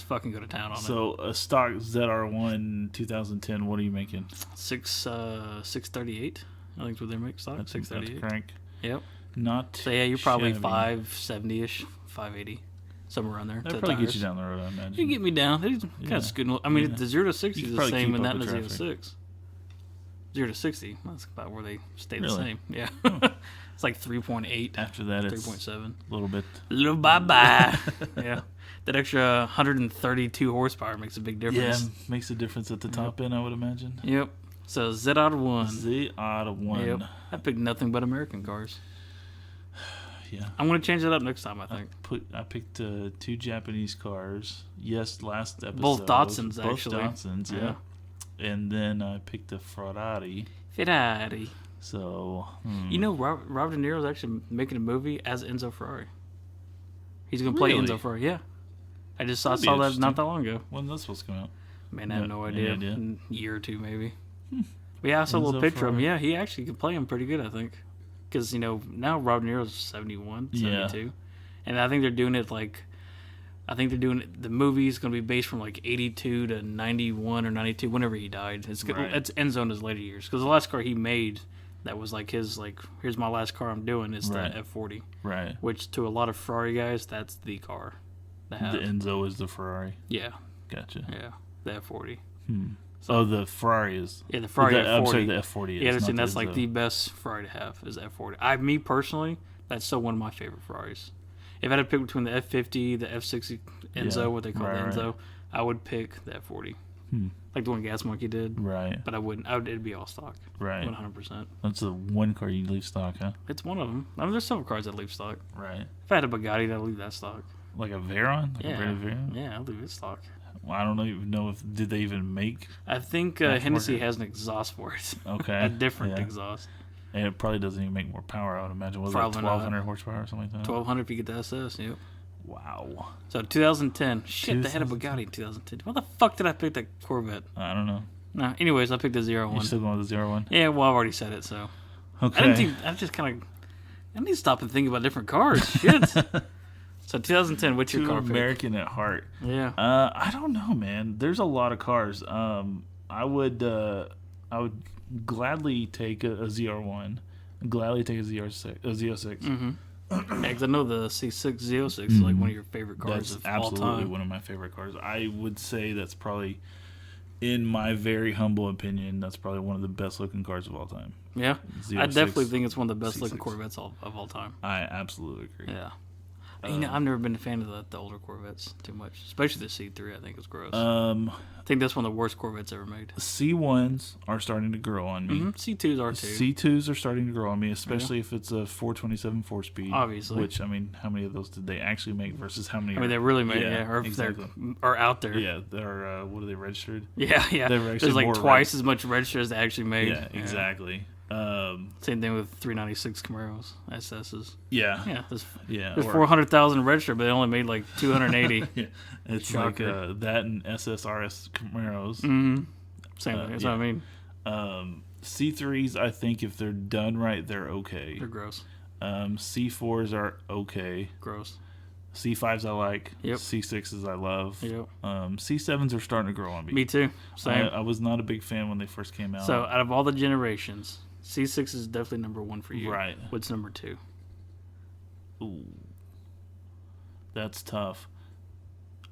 fucking go to town on it. So a stock ZR1 2010, what are you making? 638. I think it's what they make stock. That's 638. That's crank. Yep. Not. So yeah, you're probably 570ish, 580, somewhere around there. That'd probably get you down the road, I imagine. You can get me down. It's kind of scooting. I mean, the 0 to 60 is the same, and that is 0 to 6. 0 to 60. That's about where they stay the same. Yeah. It's like 3.8. After that, 3.7. A little bit. Little bye-bye. Yeah. That extra 132 horsepower makes a big difference. Yeah, makes a difference at the top end, I would imagine. Yep. So, Z out of 1. Z out of 1. Yep. I picked nothing but American cars. Yeah. I'm going to change that up next time, I think. I picked 2 Japanese cars. Yes, last episode. Both Datsuns, actually. Both Datsuns, yeah. And then I picked a Ferrari. So, You know, Robert De Niro's actually making a movie as Enzo Ferrari. He's going to play Enzo Ferrari, yeah. I saw that not that long ago. When's that supposed to come out? Man, I have no idea. A year or two, maybe. But yeah, I saw a little picture of him. Yeah, he actually could play him pretty good, I think. Because, now Robert De Niro's 71, 72. Yeah. And I think they're doing it the movie's going to be based from 82 to 91 or 92, whenever he died. It's Enzo in his later years. Because the last car he made that was his, here's my last car I'm doing, is the F40. Right. Which, to a lot of Ferrari guys, that's the car. The Enzo is the Ferrari? Yeah. Gotcha. Yeah, the F40. So the Ferrari is... Yeah, the Ferrari F40. I'm sorry, the F40 is. Yeah, that's the best Ferrari to have, is the F40. Me, personally, that's still one of my favorite Ferraris. If I had to pick between the F50, the F60 Enzo, what they call the Enzo, I would pick the F40. Like the one Gas Monkey did. Right. But I wouldn't. It'd be all stock. Right. 100%. That's the one car you leave stock, huh? It's one of them. There's several cars that leave stock. Right. If I had a Bugatti, I'd leave that stock. Like a Veyron? Yeah. A brand new Veyron? Yeah, I'll leave it stock. Well, I don't even know if... Did they even make... I think Hennessy has an exhaust for it. Okay. A different exhaust. And it probably doesn't even make more power, I would imagine. Was it 1,200 horsepower or something like that? 1,200 if you get the SS, yep. Wow. So 2010. Shit, they had a Bugatti in 2010. Why the fuck did I pick that Corvette? I don't know. No, anyways, I picked the 01. You're still going with the 01? Yeah, well, I've already said it, so. Okay. I need to stop and think about different cars. Shit. So 2010, what's your car pick? American at heart. Yeah. I don't know, man. There's a lot of cars. I would gladly take a ZR1. Gladly take a Z06. Mm-hmm. Because I know the C6 Z06 is one of your favorite cars of all time. That's absolutely one of my favorite cars. I would say that's probably, in my very humble opinion, that's probably one of the best looking cars of all time. Yeah, I definitely think it's one of the best looking Corvettes of all time. I absolutely agree. Yeah. I've never been a fan of the older Corvettes too much, especially the C3. I think it's gross. I think that's one of the worst Corvettes ever made. C1s are starting to grow on me. C2s are too. C2s are starting to grow on me, especially if it's a 427 4-speed. Obviously. Which, how many of those did they actually make versus how many? They really made, or if exactly. Are out there. Yeah, they're what are they registered? Yeah. There's twice as much registered as they actually made. Yeah, exactly. Same thing with 396 Camaros, SSs. Yeah. There's 400,000 registered, but they only made 280. Yeah. It's shocker. That and SSRS Camaros. Mm-hmm. Same thing. That's what I mean. C3s, I think if they're done right, they're okay. They're gross. C4s are okay. Gross. C5s I like. Yep. C6s I love. Yep. C7s are starting to grow on me. Me too. Same. I was not a big fan when they first came out. So out of all the generations, C6 is definitely number 1 for you. Right. What's number 2? Ooh. That's tough.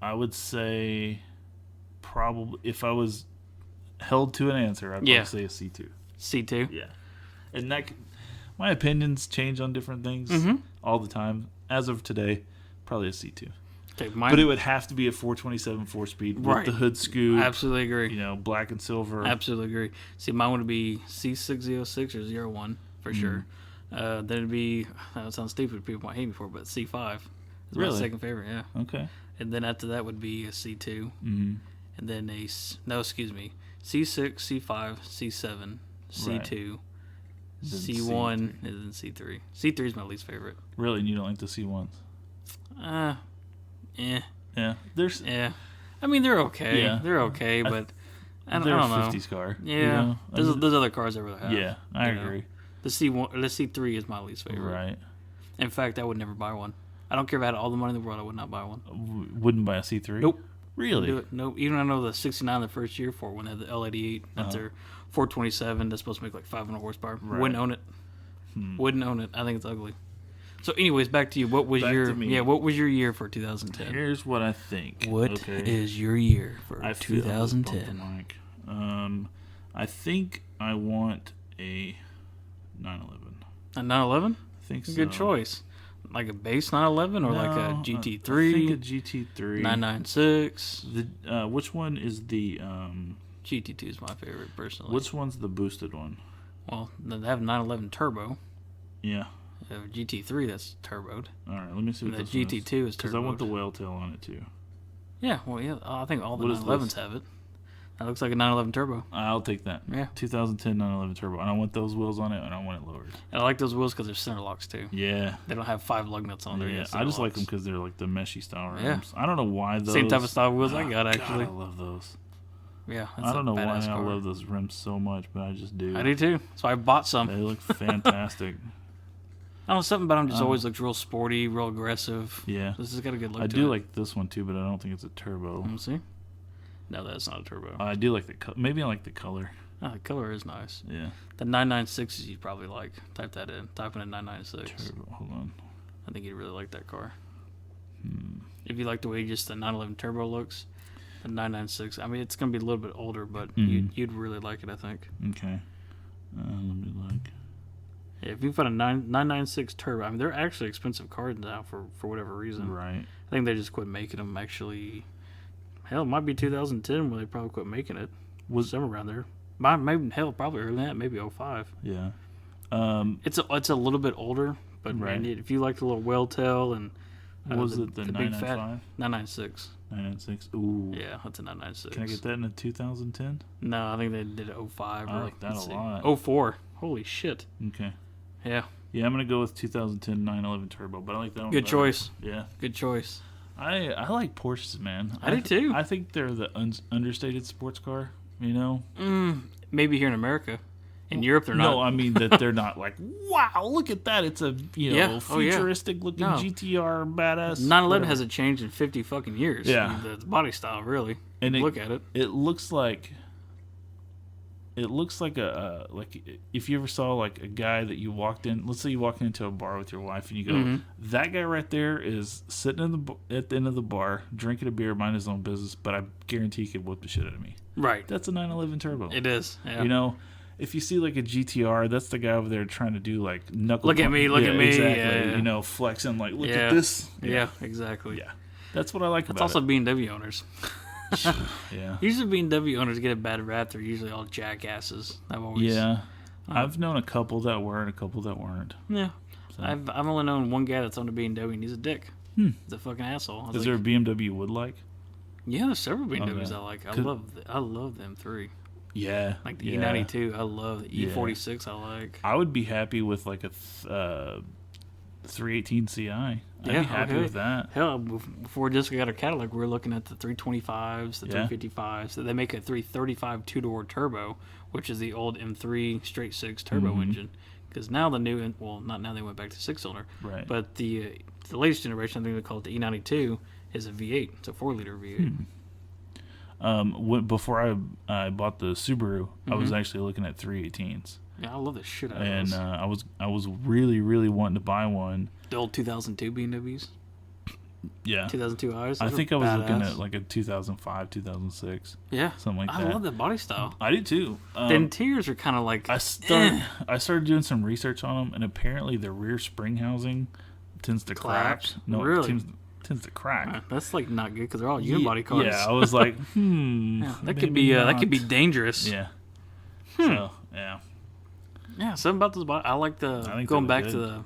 I would say probably, if I was held to an answer, I'd probably say a C2. C2? Yeah. And that, my opinions change on different things all the time. As of today, probably a C2. Okay, but it would have to be a 427 4-speed with the hood scoop. Absolutely agree. Black and silver. Absolutely agree. See, mine would be C606 or 01 for sure. Then it'd be, that sounds stupid, people might hate me for it, but C5 is my second favorite, yeah. Okay. And then after that would be a C2. Mm-hmm. And then C6, C5, C7, C2, C1, and then C3. C3 is my least favorite. Really? And you don't like the C1s? Yeah. Yeah. I mean, they're okay. Yeah. They're okay, but I don't know. They're a 50s car. Yeah. There's other cars I'd rather have. Yeah, I agree. The C3 is my least favorite. Right. In fact, I would never buy one. I don't care if I had all the money in the world, I would not buy one. Wouldn't buy a C3? Nope. Really? Do it. Nope. Even I know the 69 the first year for when they had the L88, that's their 427, that's supposed to make like 500 horsepower. Right. Wouldn't own it. Wouldn't own it. I think it's ugly. So, anyways, back to you. What was what was your year for 2010? Here's what I think. What is your year for 2010? I think I want a 911. A 911? I think so. Good choice. Like a base 911 or like a GT3? I think a GT3. 996. Which one is the... GT2 is my favorite, personally. Which one's the boosted one? Well, they have a 911 turbo. Yeah. They have a GT3 that's turboed. All right, let me see what the this GT2 is turboed. Because I want the whale tail on it, too. Yeah, well, yeah. I think all the 911s have it. That looks like a 911 turbo. I'll take that. Yeah. 2010 911 turbo. And I want those wheels on it, and I want it lowered. And I like those wheels because they're center locks, too. Yeah. They don't have 5 lug nuts on there. Yeah, I just like them because they're like the meshy style rims. Yeah. I don't know why those. Same type of style wheels I got, actually. God, I love those. Yeah, I don't know why I love those rims so much, but I just do. I do too. So I bought some. They look fantastic. I don't know, something about them just always looks real sporty, real aggressive. Yeah. This has got a good look I to do it. like this one too, but I don't think it's a turbo. Let me see. No, that's not a turbo. I do like maybe I like the color. Oh, the color is nice. Yeah. The 996s you probably like. Type that in. Type in a 996. Turbo. Hold on. I think you'd really like that car. If you like the way just the 911 turbo looks, the 996. I mean, it's going to be a little bit older, but you'd really like it, I think. Okay. Let me look. Yeah, if you find a 996 turbo, I mean, they're actually expensive cars now for whatever reason. Right. I think they just quit making them. Actually, hell, it might be 2010 when they probably quit making it. Was somewhere around there? Maybe probably earlier than that. Maybe 05. Yeah. It's a little bit older, but man, if you like the little whale tail and what was it, the 995? 996. 996. Ooh. Yeah, that's a 996. Can I get that in a 2010? No, I think they did 05. I like that a lot. 04. Holy shit. Okay. Yeah. Yeah, I'm going to go with 2010 911 Turbo, but I like that one Good better. Choice. Yeah. Good choice. I like Porsches, man. I do too. I think they're the understated sports car, you know? Maybe here in America. In Europe, they're not. No, I mean that they're not like, wow, look at that. It's a, futuristic looking GTR badass. 911 hasn't changed in 50 fucking years. Yeah. The body style, really. And look at it. It looks like a, like if you ever saw like a guy that you walked in, let's say you walk into a bar with your wife and you go, that guy right there is sitting at the end of the bar, drinking a beer, minding his own business, but I guarantee he could whip the shit out of me. Right. That's a 911 Turbo. It is. Yeah. You know? If you see like a GTR, that's the guy over there trying to do like knuckle. Look at me, exactly. Yeah. You know, flexing like, look at this. Yeah, exactly. Yeah, that's what I like. That's also BMW owners. Yeah. Usually BMW owners get a bad rap. They're usually all jackasses. I've known a couple that were and a couple that weren't. Yeah. So. I've only known one guy that's owned a BMW, and he's a dick. He's a fucking asshole. Is there a BMW you would like? Yeah, there's several BMWs I like. I love them 3. Yeah. Like the E92, I love the E46, I like. I would be happy with like a 318 Ci. I'd be happy with that. Hell, before Jessica got her Cadillac, we were looking at the 325s, the 355s. So they make a 335 two-door turbo, which is the old M3 straight 6 turbo engine. Because now the new, not now, they went back to 6-cylinder. Right. But the latest generation, I think they call it the E92, is a V8. It's a 4-liter V8. Before I bought the Subaru, I was actually looking at 318s. Yeah, I love the shit out of those. And I was really, really wanting to buy one. The old 2002 BMWs? Yeah. 2002 eyes. I think I was looking badass. at like a 2005, 2006. Yeah. Something like I that. love that body style. I do too. The interiors are kind of like... I started doing some research on them, and apparently the rear spring housing tends to crack. Collapse? No, Really? it tends to crack. That's like not good because they're all unibody cars. Yeah, I was like, Yeah, that could maybe be not. that could be dangerous. Yeah. So, yeah. Yeah, something about those bodies. I like think going they back look to good. the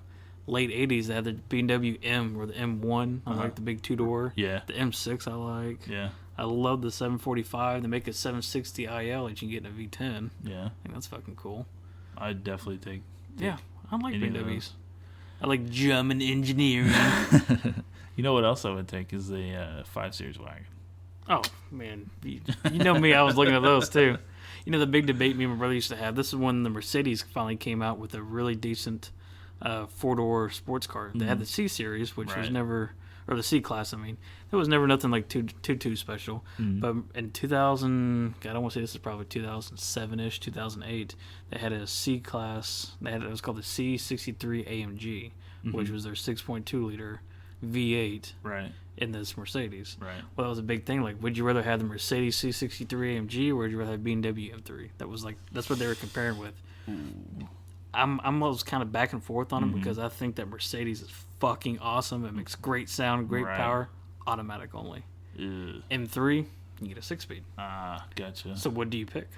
late 80s. They had the BMW M or the M1. I like the big two-door. Yeah. The M6 I like. Yeah. I love the 745. They make a 760 IL that you can get in a V10. Yeah. I think that's fucking cool. I'd definitely take Yeah, I like any of BMWs. I like German engineering. You know what else I would take is the 5 Series wagon. Oh, man. You know me, I was looking at those too. You know the big debate me and my brother used to have? This is when the Mercedes finally came out with a really decent 4-door sports car. They had the C Series, which was Right. never... Or the C Class, I mean. It was never nothing like too special. But in 2000... God, I don't want to say this is probably 2007-ish, 2008. They had a C Class... It was called the C63 AMG, which was their 6.2-liter V8 Right. in this Mercedes. Right. Well, that was a big thing. Like, would you rather have the Mercedes C63 AMG or would you rather have BMW M3? That's what they were comparing with. I'm almost kind of back and forth on them because I think that Mercedes is fucking awesome. It makes great sound, great Right. power, automatic only. Ugh. M3, you get a 6-speed. Ah, gotcha. So what do you pick?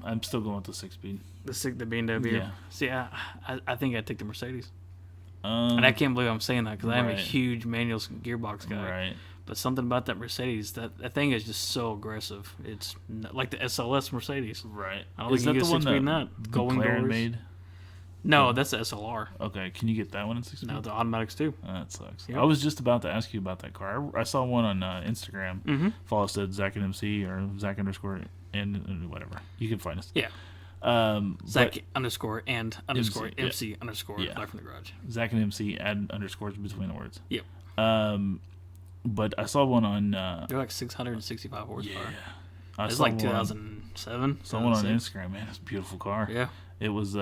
I'm still going with the 6-speed. The BMW? Yeah. See, I think I'd take the Mercedes. And I can't believe I'm saying that because I am a Right. huge manual gearbox guy. Right. But something about that Mercedes, that thing is just so aggressive. It's like the SLS Mercedes. Right. I don't think you get a 6-speed in that. Going McLaren doors. made? No, that's the SLR. Okay, can you get that one in 6-speed? No, the automatics too. That sucks. Yep. I was just about to ask you about that car. I saw one on Instagram. Mm-hmm. Follow us at Zach and MC or Zach _ and whatever. You can find us. Yeah. Zach _ and _ MC, MC yeah. _ Yeah. Live from the Garage. Zach and MC add underscores between the words. Yep. But I saw one on. They're like 665 horsepower. Yeah. I It's saw like one 2007. Saw one on 2006. Instagram. Man, it's a beautiful car. Yeah. It was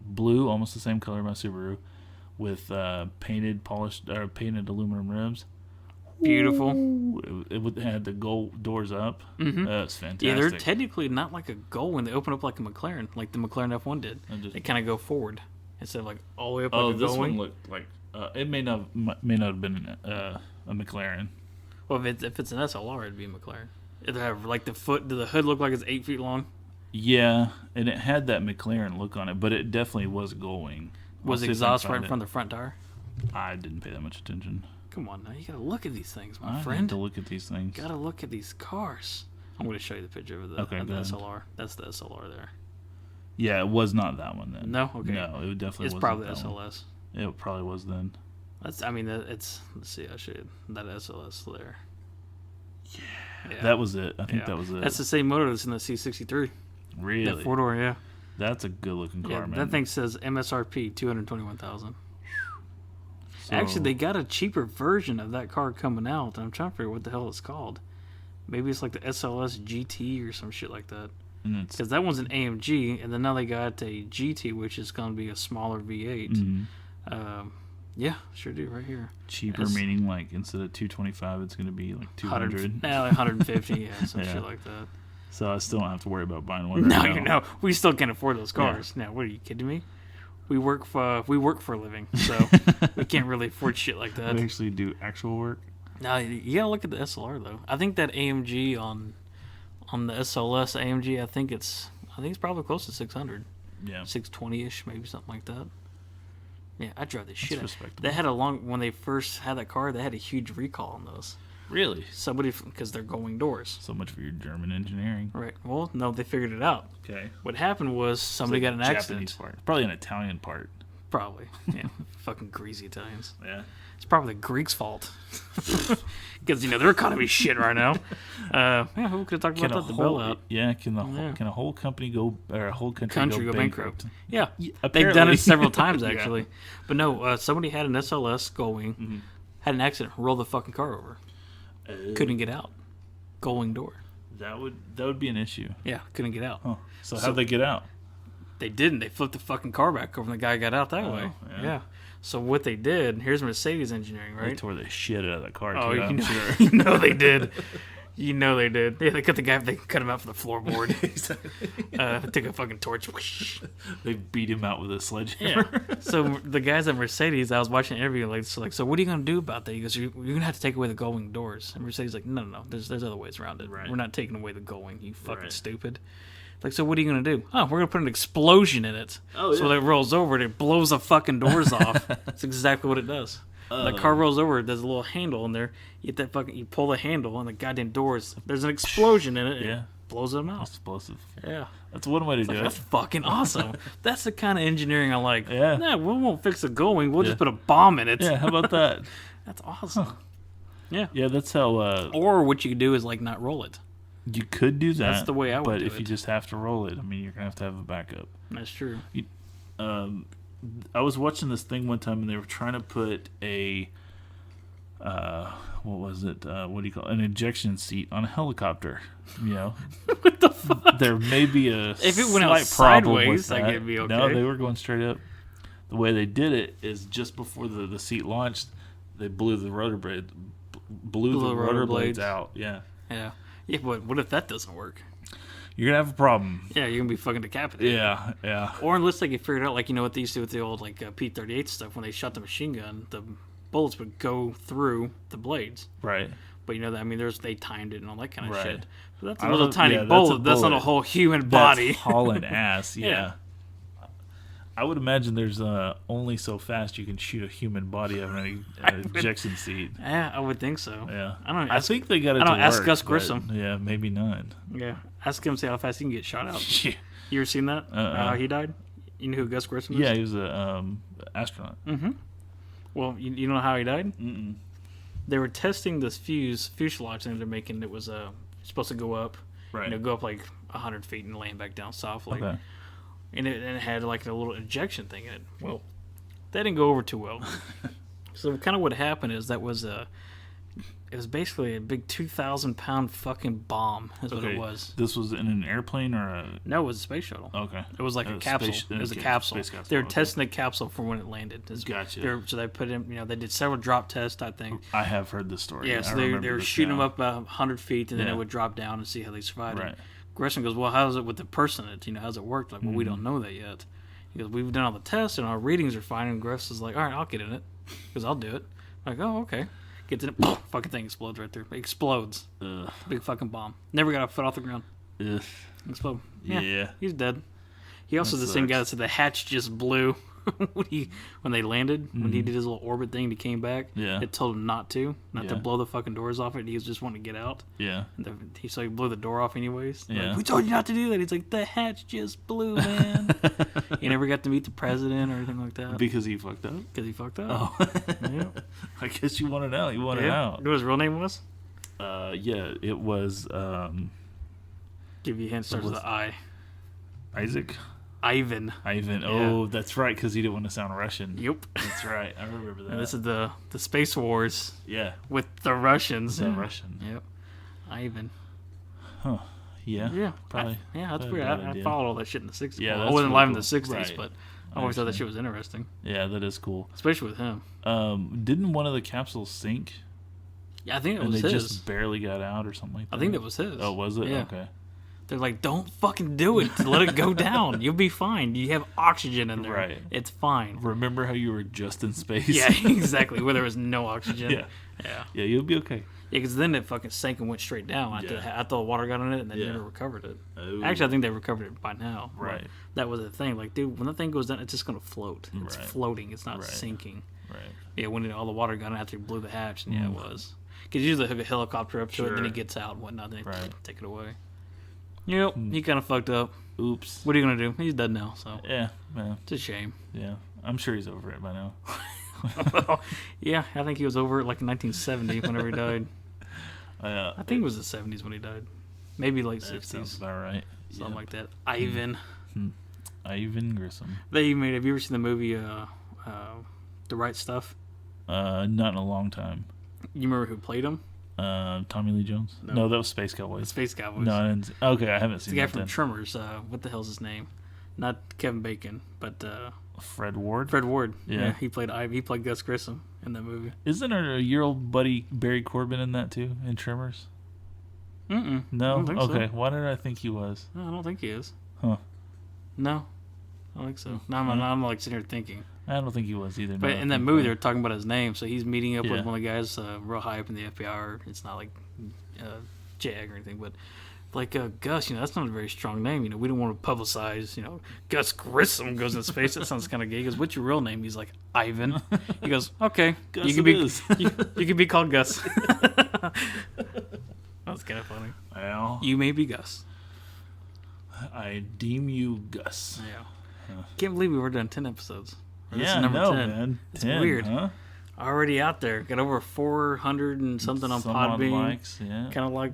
blue, almost the same color as my Subaru, with painted aluminum rims. Beautiful. Ooh, it had the gold doors up. Mm-hmm. That's fantastic. Yeah, they're technically not like a Gull when they open up like a McLaren, like the McLaren F1 did. They kind of go forward instead of like all the way up like a this Gullwing. one looked like it may not have been a McLaren. Well, if it's an SLR, it'd be a McLaren. It'd have like the hood look like it's 8 feet long. Yeah, and it had that McLaren look on it, but it definitely was going. Was exhaust right in front of the front tire? I didn't pay that much attention. Come on now, you gotta look at these things, my I friend. need to look at these things. Gotta look at these cars. I'm gonna show you the picture of the, Okay, of the go ahead. SLR. That's the SLR there. Yeah, it was not that one then. No, okay. No, it definitely It's wasn't probably that one. SLS. It probably was then. It's let's see, I should that SLS there. Yeah. That was it. I think Yeah. that was it. That's the same motor that's in the C63. really That 4-door, yeah. That's a good looking car, Yeah, man. that thing says MSRP $221,000. So- Actually, they got a cheaper version of that car coming out. I'm trying to figure what the hell it's called. Maybe it's like the SLS GT or some shit like that. and it's Because that one's an AMG, and then now they got a GT, which is going to be a smaller V8. Yeah, sure do right here. cheaper, Yes. meaning like instead of 225, it's going to be like 200. Now like 150, yeah, some Yeah. shit like that. So I still don't have to worry about buying one. No, right you now. know, we still can't afford those cars. Now, what are you kidding me? We work for a living, so we can't really afford shit like that. We actually do actual work. Now you gotta look at the SLR though. I think that AMG on the SLS AMG, I think it's probably close to 600, Yeah, 620ish, maybe something like that. Yeah, I drive this shit. respectable. They had when they first had that car, they had a huge recall on those. really. Somebody because they're going doors. So much for your German engineering. Right. Well, no, they figured it out. Okay. What happened was somebody got an Japanese accident. part. Probably an Italian part. Probably. Yeah. Fucking greasy Italians. Yeah. It's probably the Greeks' fault. Because, their economy's shit right now. Yeah, who could have talked about that? The bailout. Yeah, can a whole company go, or a whole country go bankrupt? Yeah. They've apparently. done it several times, Yeah. actually. But no, somebody had an SLS going, had an accident, rolled the fucking car over. Couldn't get out. Going door. That would be an issue. Yeah, couldn't get out. Huh. So how'd they get out? They didn't. They flipped the fucking car back over and the guy got out that way. yeah. Yeah. So what they did, here's Mercedes engineering, right? They tore the shit out of that car, Oh, too, I'm sure. you know they did. You know they did. Yeah, they cut him out for the floorboard. Took a fucking torch. They beat him out with a sledgehammer. Yeah. So the guys at Mercedes, I was watching an interview, so what are you going to do about that? He goes, you're going to have to take away the gullwing doors. And Mercedes like, no, there's other ways around it. Right. We're not taking away the gullwing, you fucking Right. stupid. Like, so what are you going to do? Oh, we're going to put an explosion in it. Oh, So when it rolls over, it blows the fucking doors off. That's exactly what it does. The car rolls over, there's a little handle in there. You pull the handle on the goddamn doors. There's an explosion in it. Yeah. It blows them out. Explosive. Yeah. That's one way to do That's it. fucking awesome. That's the kind of engineering I like. Yeah. Nah, we won't fix the gullwing. We'll just put a bomb in it. Yeah, how about that? That's awesome. Yeah. Yeah, that's how Or what you could do is like not roll it. you could do that. That's the way I would But do if you it. just have to roll it, I mean, you're going to have a backup. That's true. I was watching this thing one time, and they were trying to put a what was it? What do you call it? An ejection seat on a helicopter? You know, What the fuck? there may be a If it went out slight problem with sideways, I that. think it'd be No, okay. they were going straight up. The way they did it is just before the seat launched, they blew the rotor blade, blew the rotor blades out. Yeah, Yeah. Yeah, but what if that doesn't work? you're gonna have a problem. Yeah, you're going to be fucking decapitated. Yeah, yeah. Or unless they could figure it out, like, you know what they used to do with the old, like, P-38 stuff, when they shot the machine gun, the bullets would go through the blades. Right. But, you know, I mean, they timed it and all that kind of Right. shit. But that's I a don't little know- tiny yeah, that's a bullet. That's not a bullet. whole human body. That's hauling ass. Yeah. Yeah. I would imagine there's only so fast you can shoot a human body out of an ejection seat. Yeah, I would think so. Yeah. I don't know. I think they got it I don't to know, ask work, Gus but, Grissom. Yeah, maybe not. Yeah. Ask him, see how fast he can get shot out. Yeah. You ever seen that? How he died? You know who Gus Grissom is? Yeah, he was a astronaut. Mm-hmm. Well, you know how he died? Mm-mm. They were testing this fuselage thing they're making. It was supposed to go up. Right. You know, go up like 100 feet and land back down softly. Okay. And it had like a little ejection thing in it. Well, that didn't go over too well. So kind of what happened is it was basically a big 2,000-pound fucking bomb is what it was. This was in an airplane or a... No, it was a space shuttle. Okay. It was like a capsule. It was a capsule. Space capsule. They were okay. testing the capsule for when it landed. Gotcha. So they put in, they did several drop tests type thing. I have heard this story. Yeah, I so they remember were this shooting now. them up about 100 feet, and then Yeah. it would drop down and see how they survived Right. it. Grissom goes, well, how's it with the person in it? How's it worked? Like, well, we don't know that yet. He goes, we've done all the tests, and our readings are fine. And Griff's is like, all right, I'll get in it. Because I'll do it. I'm like, oh, okay. Gets in it, fucking thing explodes right there. It explodes. Ugh. Big fucking bomb. Never got a foot off the ground. Ugh. Explode. Yeah. He's dead. He also That the same guy that sucks. said the hatch just blew when they landed. When he did his little orbit thing, he came back. Yeah. It told him not to Yeah. blow the fucking doors off it. He was just wanting to get out. Yeah. And so he blew the door off anyways. Like, Yeah. we told you not to do that. He's like, the hatch just blew, man. He never got to meet the president or anything like that Because he fucked up? because he fucked up. Oh. Yeah. I guess you want to know. You want to You know. know what his real name was? Yeah, it was Give you a hint. Starts with was- an I. Isaac? Ivan. Ivan. Oh, that's right, because he didn't want to sound Russian. Yep. That's right. I remember that. And this is the Space Wars Yeah. with the Russians. Is that Russian? Yep. Ivan. Huh. Yeah. Yeah. Probably. Yeah, that's probably weird. a bad I idea. followed all that shit in the 60s. Yeah, Well, I that's wasn't really alive in the cool. 60s, Right. but I I always thought that understand. shit was interesting. Yeah, that is cool. Especially with him. Didn't one of the capsules sink? Yeah, I think it And was they his. just barely got out or something like that? I think that was his. Oh, was it? Yeah. Okay. They're like, don't fucking do it. Let it go down. You'll be fine. You have oxygen in there. Right. It's fine. Remember how you were just in space? Yeah, exactly. Where there was no oxygen. Yeah. Yeah. Yeah, you'll be okay. Yeah, because then it fucking sank and went straight down after, Yeah. after the water got on it, and they Yeah. never recovered it. Oh. Actually, I think they recovered it by now. but Right. That was the thing. Like, dude, when that thing goes down, it's just going to float. It's Right. floating. It's not Right. sinking. Right. Yeah, when all the water got on after he blew the hatch, and yeah, it was. Because usually they hook a helicopter up to it, and then he Sure. gets out and whatnot, then they Right. take it away. Yep, he kind of fucked up. Oops. What are you going to do? He's dead now, so Yeah. Yeah. it's a shame. Yeah. I'm sure he's over it by now. Yeah, I think he was over it like in 1970 whenever he died. Uh, I think it was the 70s when he died. Maybe late that 60s. sounds about right. Something Yeah. like that. Ivan. Ivan Grissom. They made. Have you ever seen the movie The Right Stuff? Not in a long time. You remember who played him? Tommy Lee Jones? No. No, that was Space The Cowboys. Space Cowboys. No, I didn't okay, I haven't It's the seen guy that from then. Tremors. What the hell's his name? Not Kevin Bacon, but Fred Ward. Fred Ward. Yeah. He played Gus Grissom in that movie. Isn't your old buddy Barry Corbin in that too, in Tremors? Mm-mm. No? I don't think Okay. so. Why did I think he was? No, I don't think he is. Huh. No. I don't think so. No, I'm like sitting here thinking. I don't think he was either. But in that movie, they're talking about his name. So he's meeting up Yeah. with one of the guys real high up in the FBI. Or it's not like Jag or anything. But like Gus, that's not a very strong name. We don't want to publicize, Gus Grissom goes in space. That sounds kind of gay. He goes, what's your real name? He's like, Ivan. He goes, okay. Gus you can be called Gus. That's kind of funny. Well, you may be Gus. I deem you Gus. Yeah. Can't believe we were done 10 episodes. Yeah, number 10. Man. It's 10, weird. Huh? Already out there. Got over 400 and something on Podbean. Likes, yeah. Kind of like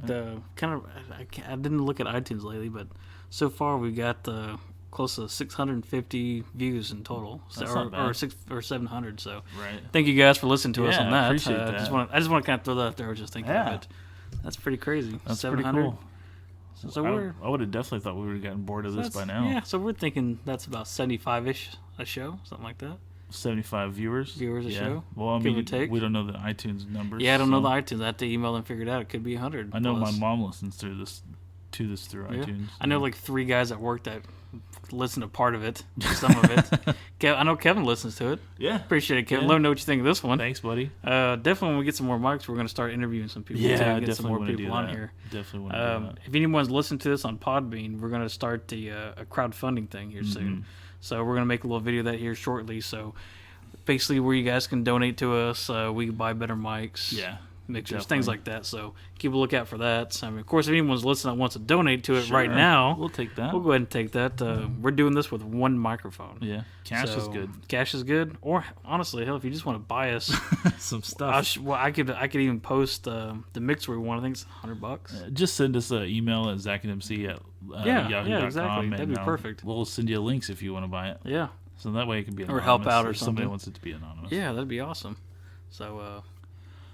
I didn't look at iTunes lately, but so far we got close to 650 views in total. That's not bad. Or 700. So right. Thank you guys for listening to us on that. I appreciate that. I just want to kind of throw that out there. I was just thinking of it. That's pretty crazy. That's 700. pretty cool. So I would have definitely thought we would have gotten bored of this by now. Yeah, so we're thinking that's about 75-ish a show, something like that. 75 viewers a show. Well, I give mean, or take. we don't know the iTunes numbers. Yeah, I don't know the iTunes. I have to email them and figure it out. It could be 100. I know plus. my mom listens through iTunes. I know like 3 guys at work that listen to part of it, some of it. I know Kevin listens to it. Yeah. Appreciate it, Kevin. Yeah. Let me know what you think of this one. Thanks, buddy. Definitely when we get some more mics, we're going to start interviewing some people. Yeah, too, get some more people on here. Definitely want to do that. If anyone's listening to this on Podbean, we're going to start a crowdfunding thing here soon. So we're going to make a little video of that here shortly. So basically where you guys can donate to us, we can buy better mics. Yeah. Mixers, things like that. So keep a lookout for that. I mean, of course, if anyone's listening that wants to donate to it right now, we'll take that. We'll go ahead and take that. We're doing this with one microphone. Yeah, cash is good. Cash is good. Or honestly, hell, if you just want to buy us some stuff, I could even post the mixer we want. I think it's $100. Just send us an email at zackandmc at yahoo.com. Yeah, exactly. That'd be perfect. We'll send you links if you want to buy it. Yeah. So that way it can be anonymous. Or help out or if something. Somebody wants it to be anonymous. Yeah, that'd be awesome. So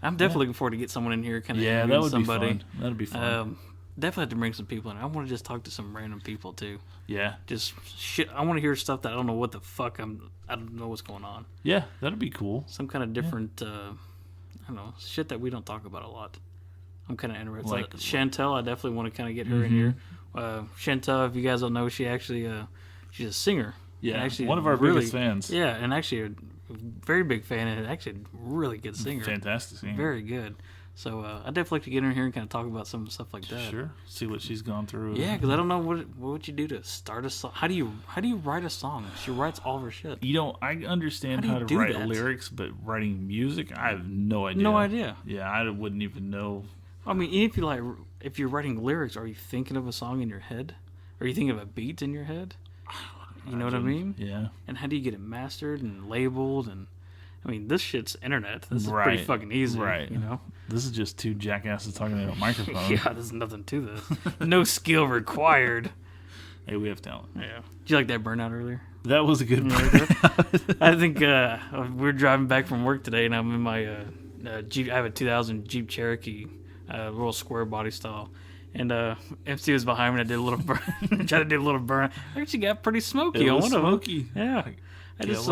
I'm definitely looking forward to get someone in here, kind of that would somebody. Be fun. That'd be fun. Definitely have to bring some people in. I want to just talk to some random people too. Yeah. Just shit. I want to hear stuff that I don't know what the fuck I don't know what's going on. Yeah, that'd be cool. Some kind of different, I don't know, shit that we don't talk about a lot. I'm kind of interested. Like Chantel, I definitely want to kind of get her in here. Chantel, if you guys don't know, she actually, she's a singer. Yeah, actually one of our biggest fans. Yeah, and actually a very big fan, and actually a really good singer. Fantastic singer. Very good. So I'd definitely like to get her in here and kind of talk about some stuff like that. Sure. See what she's gone through. Yeah, because I don't know what would you do to start a song. How do you write a song? She writes all of her shit. I understand how to write lyrics, but writing music, I have no idea. No idea. Yeah, I wouldn't even know. I mean, if you're writing lyrics, are you thinking of a song in your head? Are you thinking of a beat in your head? You know what I mean? Yeah. And how do you get it mastered and labeled? And I mean, this shit's internet. This is pretty fucking easy. Right. You know? This is just two jackasses talking into a microphone. Yeah, there's nothing to this. No skill required. Hey, we have talent. Yeah. Did you like that burnout earlier? That was a good burnout. I think we're driving back from work today, and I'm in my Jeep. I have a 2000 Jeep Cherokee, real square body style. And MC was behind me, and I did a little burn. Tried to do a little burn. I actually got pretty smoky on one smoky. of them. Yeah. I just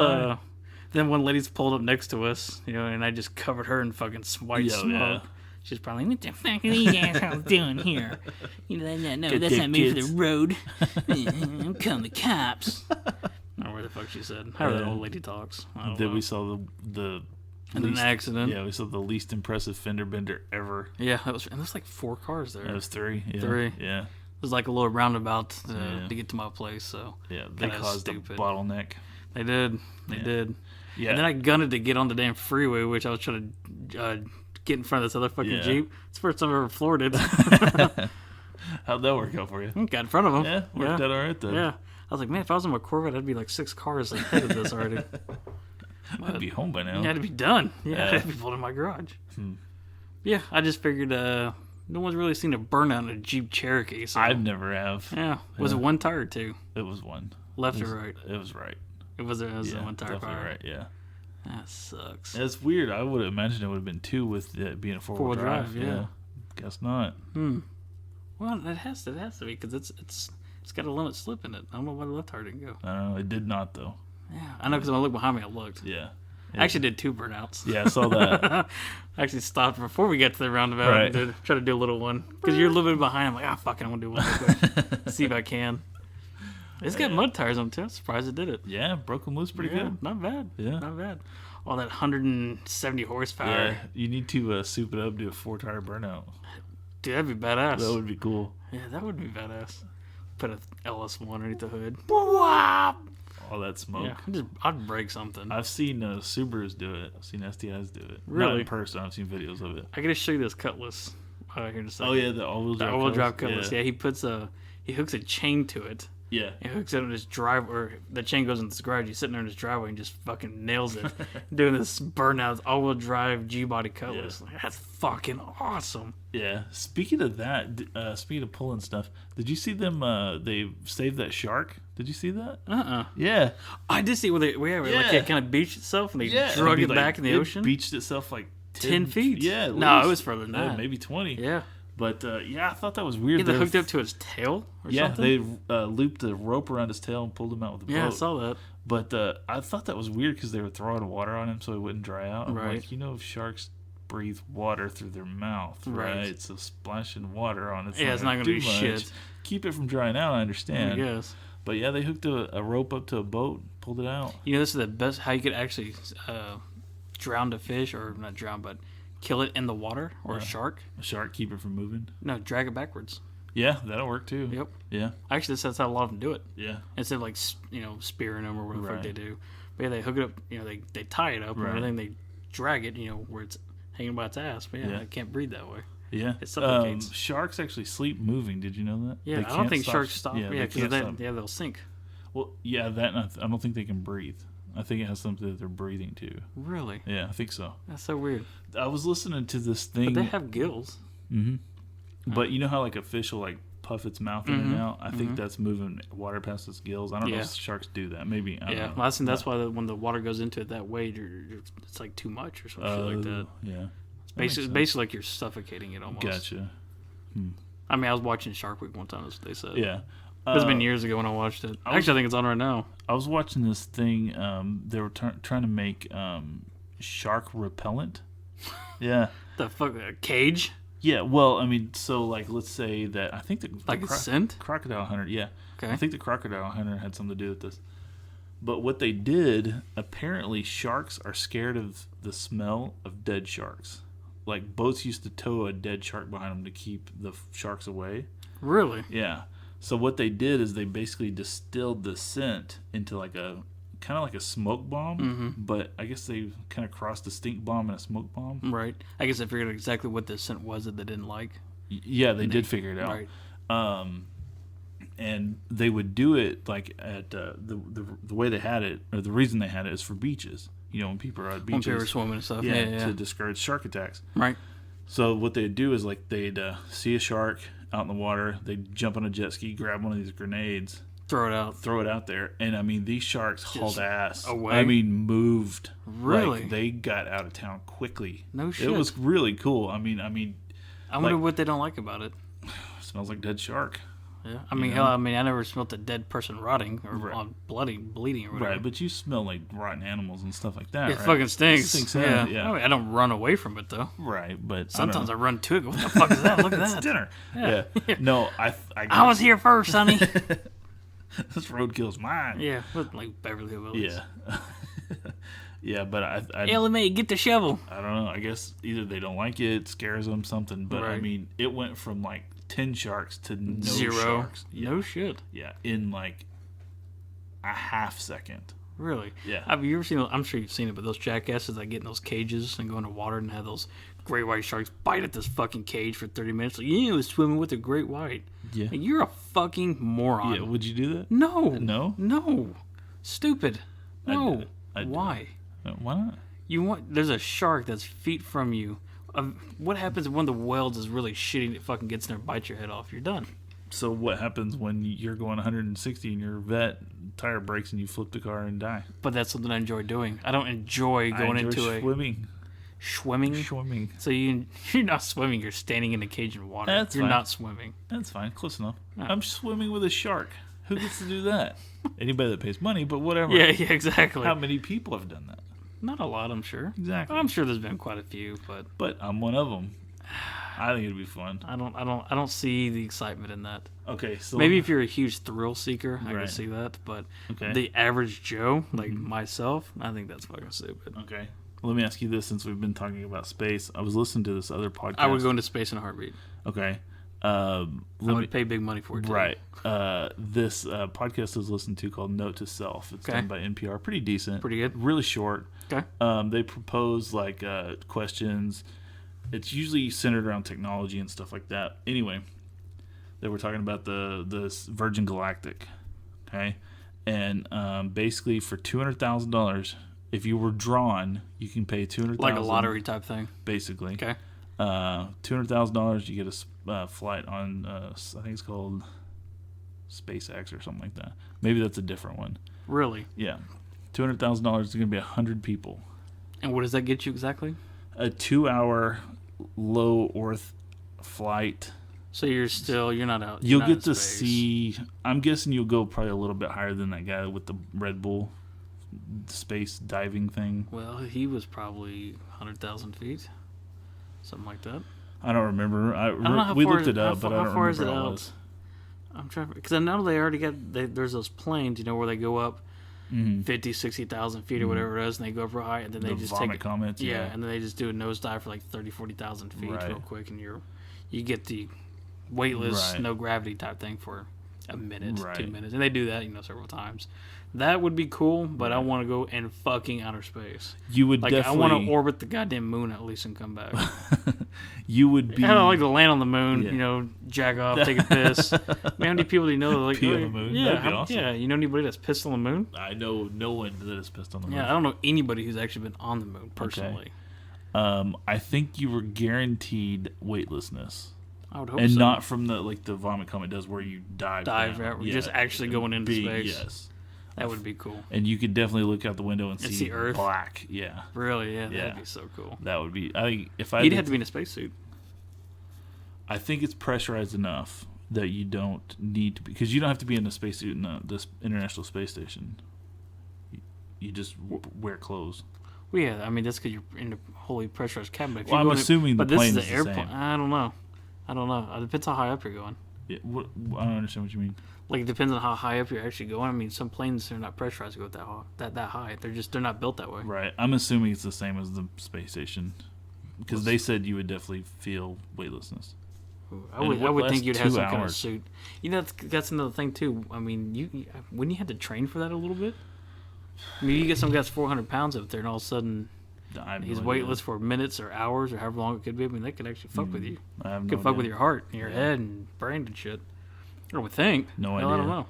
then one lady's pulled up next to us, and I just covered her in fucking white smoke. Yeah. She's probably, what the fuck are these assholes doing here? No, that's not me for the road. I'm calling the cops. I don't know where the fuck she said. How that old lady talks. Then we saw the and an accident. Yeah, we saw the least impressive fender bender ever. Yeah, and there's like 4 cars there. It was 3. Yeah. 3. Yeah. It was like a little roundabout to get to my place. So yeah, they caused a bottleneck. They did. They did. Yeah. And then I gunned to get on the damn freeway, which I was trying to get in front of this other fucking Jeep. It's the first time I ever floored it. How'd that work out for you? Got in front of him. Yeah, worked out all right then. Yeah. I was like, man, if I was in my Corvette, I'd be like 6 cars ahead of this already. I'd be home by now. Yeah, I'd be done. Yeah, I'd be pulled in my garage. Yeah, I just figured no one's really seen a burnout in a Jeep Cherokee. So. I've never have. Yeah. Was it 1 tire or 2? It was 1. Left or right? It was right. It was a 1 tire. Definitely right, yeah. That sucks. That's weird. I would have imagined it would have been 2 with it being a 4-wheel drive. Yeah. Guess not. Well, it has to be because it's got a limit slip in it. I don't know why the left tire didn't go. I don't know. It did not though. Yeah, I know because when I looked behind me, I looked. Yeah. I actually did 2 burnouts. Yeah, I saw that. I actually stopped before we got to the roundabout Right. and try to do a little one. Because you're a little bit behind. I'm like, fuck it, I'm going to do one real quick. See if I can. It's got mud tires on it, too. I'm surprised it did it. Yeah, broke them loose pretty good. Not bad. Yeah. Not bad. All that 170 horsepower. Yeah, you need to soup it up, do a 4-tire burnout. Dude, that'd be badass. That would be cool. Yeah, that would be badass. Put a LS1 underneath the hood. Wow. All that smoke. Yeah, I'd break something. I've seen Subarus do it. I've seen STIs do it. Really? Not in person. I've seen videos of it. I gotta show you this Cutlass here in a second. Oh yeah, the all-wheel drive. The all-wheel drive Cutlass. Yeah, he hooks a chain to it. Yeah. He hooks it on his driveway, or the chain goes in his garage. He's sitting there in his driveway and just fucking nails it, doing this burnout all-wheel drive G-body Cutlass. Yeah. Like, that's fucking awesome. Yeah. Speaking of that, speaking of pulling stuff, did you see them? They saved that shark. Did you see that? Yeah. I did see where it kind of beached itself and they drug it back in the ocean. Beached itself like 10 feet. Yeah. No, it was further than that. Maybe 20. Yeah. But I thought that was weird. They hooked up to his tail or something? They looped the rope around his tail and pulled him out with the boat. Yeah, I saw that. But I thought that was weird because they were throwing water on him so he wouldn't dry out. I'm Right. like, sharks breathe water through their mouth, right? So splashing water on it's not going to do be much. shit. Keep it from drying out, I understand. I guess. But yeah, they hooked a rope up to a boat, pulled it out. You know, this is the best how you could actually drown a fish, or not drown, but kill it in the water, or a shark. A shark, keep it from moving. No, drag it backwards. Yeah, that'll work too. Yep. Yeah. Actually, that's how a lot of them do it. Yeah. Instead of like spearing them or whatever Right. they do. But yeah, they hook it up. They tie it up and everything. They drag it. Where it's hanging by its ass. But yeah, it can't breathe that way. Yeah. It suffocates. Sharks actually sleep moving. Did you know that? Yeah, They I don't can't think sharks stop. Yeah, Yeah, because stop. they'll sink. Well, yeah, that I don't think they can breathe. I think it has something that they're breathing too. Really? Yeah, I think so. That's so weird. I was listening to this thing. But they have gills. Mm-hmm. But you know how like a fish will like puff its mouth in and out? I think that's moving water past its gills. I don't know if sharks do that. Maybe. I don't know. Well, I think that's why when the water goes into it that way, it's like too much or something like that. Yeah. It's basically like you're suffocating it almost. Gotcha. I mean, I was watching Shark Week one time, that's what they said. Yeah. It's been years ago when I watched it. Actually, I think it's on right now. I was watching this thing. They were trying to make shark repellent. Yeah. The fuck, a cage? Yeah. Well, I mean, so like, let's say that I think a scent? Crocodile Hunter. Yeah. Okay. I think the Crocodile Hunter had something to do with this. But what they did, apparently, sharks are scared of the smell of dead sharks. Like boats used to tow a dead shark behind them to keep the sharks away. Really? Yeah. So what they did is they basically distilled the scent into like a kind of like a smoke bomb, but I guess they kind of crossed a stink bomb and a smoke bomb. Right. I guess I figured out exactly what the scent was that they didn't like. Yeah, they did figure it out. Right. And they would do it like at the way they had it, or the reason they had it is for beaches. When people are at beaches, when people are swimming and stuff. Yeah. To discourage shark attacks. Right. So what they'd do is like they'd see a shark out in the water, they'd jump on a jet ski, grab one of these grenades, throw it out there, and I mean these sharks hauled ass. Away? I mean moved. Really? Like, they got out of town quickly. No shit. It was really cool. I wonder what they don't like about it. Smells like dead shark. Yeah, I mean, hell, I never smelled a dead person rotting or on bleeding or whatever. Right, but you smell like rotten animals and stuff like that. It fucking stinks. Yeah. I mean, I don't run away from it though. Right, but sometimes I run to it. What the fuck is that? Look at that. It's dinner. Yeah. No, I was here first, sonny. This roadkill's mine. Yeah, like Beverly Hills. Yeah. Yeah, but Ellie Mae, get the shovel. I don't know. I guess either they don't like it, scares them, something. But right. I mean, it went from like 10 sharks to no 0. sharks. Yeah. No shit. Yeah, in like a half second. Really? Yeah. Have you ever seen? I'm sure you've seen it, but those jackasses that get in those cages and go into water and have those great white sharks bite at this fucking cage for 30 minutes. Like, you was swimming with a great white. Yeah. Like, you're a fucking moron. Yeah. Would you do that? No. No. No. Stupid. No. Why? Why not? There's a shark that's feet from you. What happens if one of the whales is really shitty and it fucking gets in there and bites your head off? You're done. So what happens when you're going 160 and your vet tire breaks and you flip the car and die? But that's something I enjoy doing. I don't enjoy going into swimming. Swimming? So you're not swimming. You're standing in a cage in water. That's you're fine. Not swimming. That's fine. Close enough. No. I'm swimming with a shark. Who gets to do that? Anybody that pays money, but whatever. Yeah, exactly. How many people have done that? Not a lot, I'm sure. Exactly. I'm sure there's been quite a few, but I'm one of them. I think it'd be fun. I don't see the excitement in that. Okay, so maybe if you're a huge thrill seeker, I Right. can see that. But Okay. the average Joe, like myself, I think that's fucking stupid. Okay. Let me ask you this: since we've been talking about space, I was listening to this other podcast. I would go into space in a heartbeat. Okay. I would pay big money for it. Too. Right. This podcast I was listening to called Note to Self. It's done by NPR. Pretty decent. Pretty good. Really short. Okay. They propose like questions. It's usually centered around technology and stuff like that. Anyway, they were talking about the Virgin Galactic. Okay. And basically for $200,000, if you were drawn, you can pay $200,000. Like a lottery type thing. Basically. Okay. $200,000, you get a flight on, I think it's called SpaceX or something like that. Maybe that's a different one. Really? Yeah. $200,000 is going to be 100 people. And what does that get you exactly? A 2-hour low Earth flight. So you're not out. You'll get to see, I'm guessing you'll go probably a little bit higher than that guy with the Red Bull space diving thing. Well, he was probably 100,000 feet. Something like that. I don't remember. I don't know how we far looked it up, but I don't how far is remember it how it out? was. I'm trying because I know they already got there's those planes, where they go up 50, 60,000 feet or whatever it is, and they go up real high, and then they just vomit take comments, yeah, and then they just do a nosedive for like 30, 40,000 feet Right. real quick, and you get the weightless, Right. no gravity type thing for a minute, Right. 2 minutes, and they do that several times. That would be cool, but I Right. want to go in fucking outer space. You would Like definitely. I want to orbit the goddamn moon at least and come back. You would be. I don't like to land on the moon, Yeah. jack off, take a piss. Man, how many people do you know that like Pee on the moon? Yeah, That'd be awesome. yeah. You know anybody that's pissed on the moon? I know no one that is pissed on the moon. Yeah, I don't know anybody who's actually been on the moon personally. I think you were guaranteed weightlessness, I would hope and so. not from the vomit comment does where you dive Dive down. out, just actually going into space. Yes, That would be cool. and you could definitely look out the window and see see Earth? black. Yeah, Really, yeah, Yeah. that'd be so cool. that would be. I think if I You'd did- have to be in a spacesuit. I think it's pressurized enough that you don't need to, because you don't have to be in a spacesuit in this International Space Station. You just wear clothes. Well, yeah, I mean that's because you're in a wholly pressurized cabin. But if Well, you're I'm going assuming the but this plane is is an the airplane. same. I don't know. It depends how high up you're going. Yeah, I don't understand what you mean. Like it depends on how high up you're actually going. I mean, some planes are not pressurized to go that high. They're not built that way. Right. I'm assuming it's the same as the space station, because they said you would definitely feel weightlessness. I And would what think lasts you'd have 2 some kind of hours? suit. That's another thing too. I mean, wouldn't you have to train for that a little bit? I mean, you get some guy that's 400 pounds up there, and all of a sudden I have no he's idea. weightless for minutes or hours or however long it could be. I mean, they could actually fuck with you. I have no Could fuck idea. with your heart, and your Yeah. head, and brain and shit. I would think. No Hell, I don't idea. know.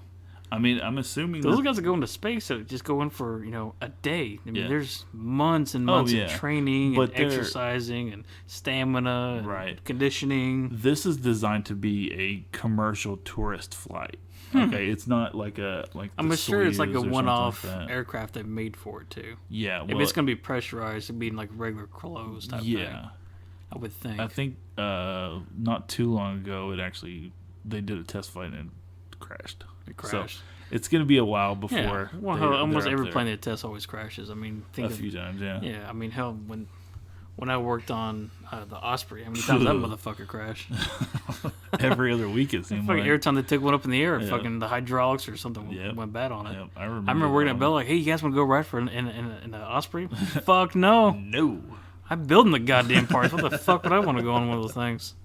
I mean, I'm assuming Those that, guys that go into space that just go in for a day. I mean, Yeah. there's months and Oh, months yeah. of training But and they're- exercising and stamina, and Right. conditioning. this is designed to be a commercial tourist flight. Okay, it's not like I'm the sure it's like Soyuz a or something one-off like that. aircraft they made for it too. Yeah, If well, it's gonna be pressurized, it'd be in like regular clothes type thing. yeah. I would think. I think not too long ago they did a test flight and it crashed. It crashed. So it's going to be a while before. Yeah. Well, they're almost up every there. plane they test always crashes. I mean, A few times, yeah. Yeah, I mean, hell, when I worked on the Osprey, how many times that motherfucker crashed? Every other week it seemed Fucking like. every time they took one up in the air, Yeah. fucking the hydraulics or something Yep. went bad on it. Yep, I I remember working that at Bell, one. like, hey, you guys want to go ride for in the Osprey? Fuck no. No. I'm building the goddamn parts. What the fuck would I want to go on one of those things?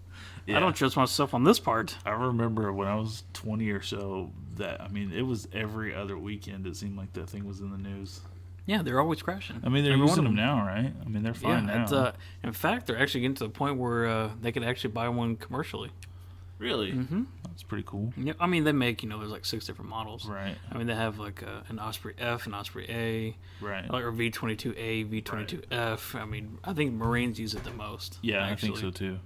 Yeah. I don't trust myself on this part. I remember when I was 20 or so it was every other weekend it seemed like that thing was in the news. Yeah, they're always crashing. I mean, they're Every one using of them now, right? I mean, they're fine Yeah, now. it's, in fact, they're actually getting to the point where they could actually buy one commercially. Really? Mm-hmm. That's pretty cool. Yeah, I mean, they make, there's like 6 different models. Right. I mean, they have like an Osprey F, an Osprey A, Right. or V22A, V22F. I mean, I think Marines use it the most. Yeah, actually. I think so too.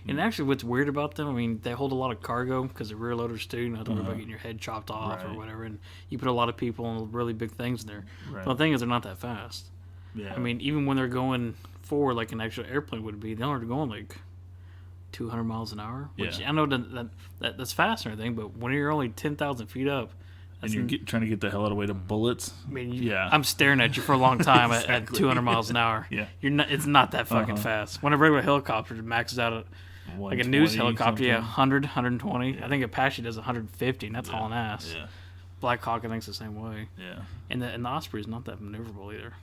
And actually, what's weird about them, I mean, they hold a lot of cargo because they're rear loaders too. You don't have to worry about getting your head chopped off or Right. whatever. And you put a lot of people on really big things in there. Right. But the thing is, they're not that fast. Yeah. I mean, even when they're going forward like an actual airplane would be, they're only going like 200 miles an hour. Which Yeah. I know that's fast and everything, but when you're only 10,000 feet up, And you're trying to get the hell out of the way to bullets. I mean, Yeah. I'm staring at you for a long time at Exactly. 200 miles an hour. Yeah. You're not. It's not that fucking fast. When a regular helicopter maxes out at like a news 120 helicopter, something. 100, 120. I think Apache does 150, and that's hauling ass. Yeah. Black Hawk, I think, is the same way. Yeah. And the Osprey is not that maneuverable either.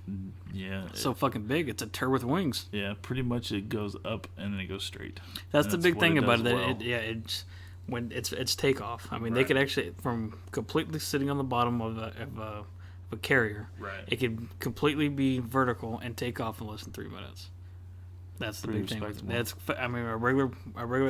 Yeah. It's so fucking big. It's a turd with wings. Yeah. Pretty much it goes up and then it goes straight. That's the big what thing it about it. does well. It's when it's takeoff. I mean, they Right. could actually from completely sitting on the bottom of a carrier. Right. It could completely be vertical and take off in less than 3 minutes. That's the Pretty big thing. respectable. That's I mean a regular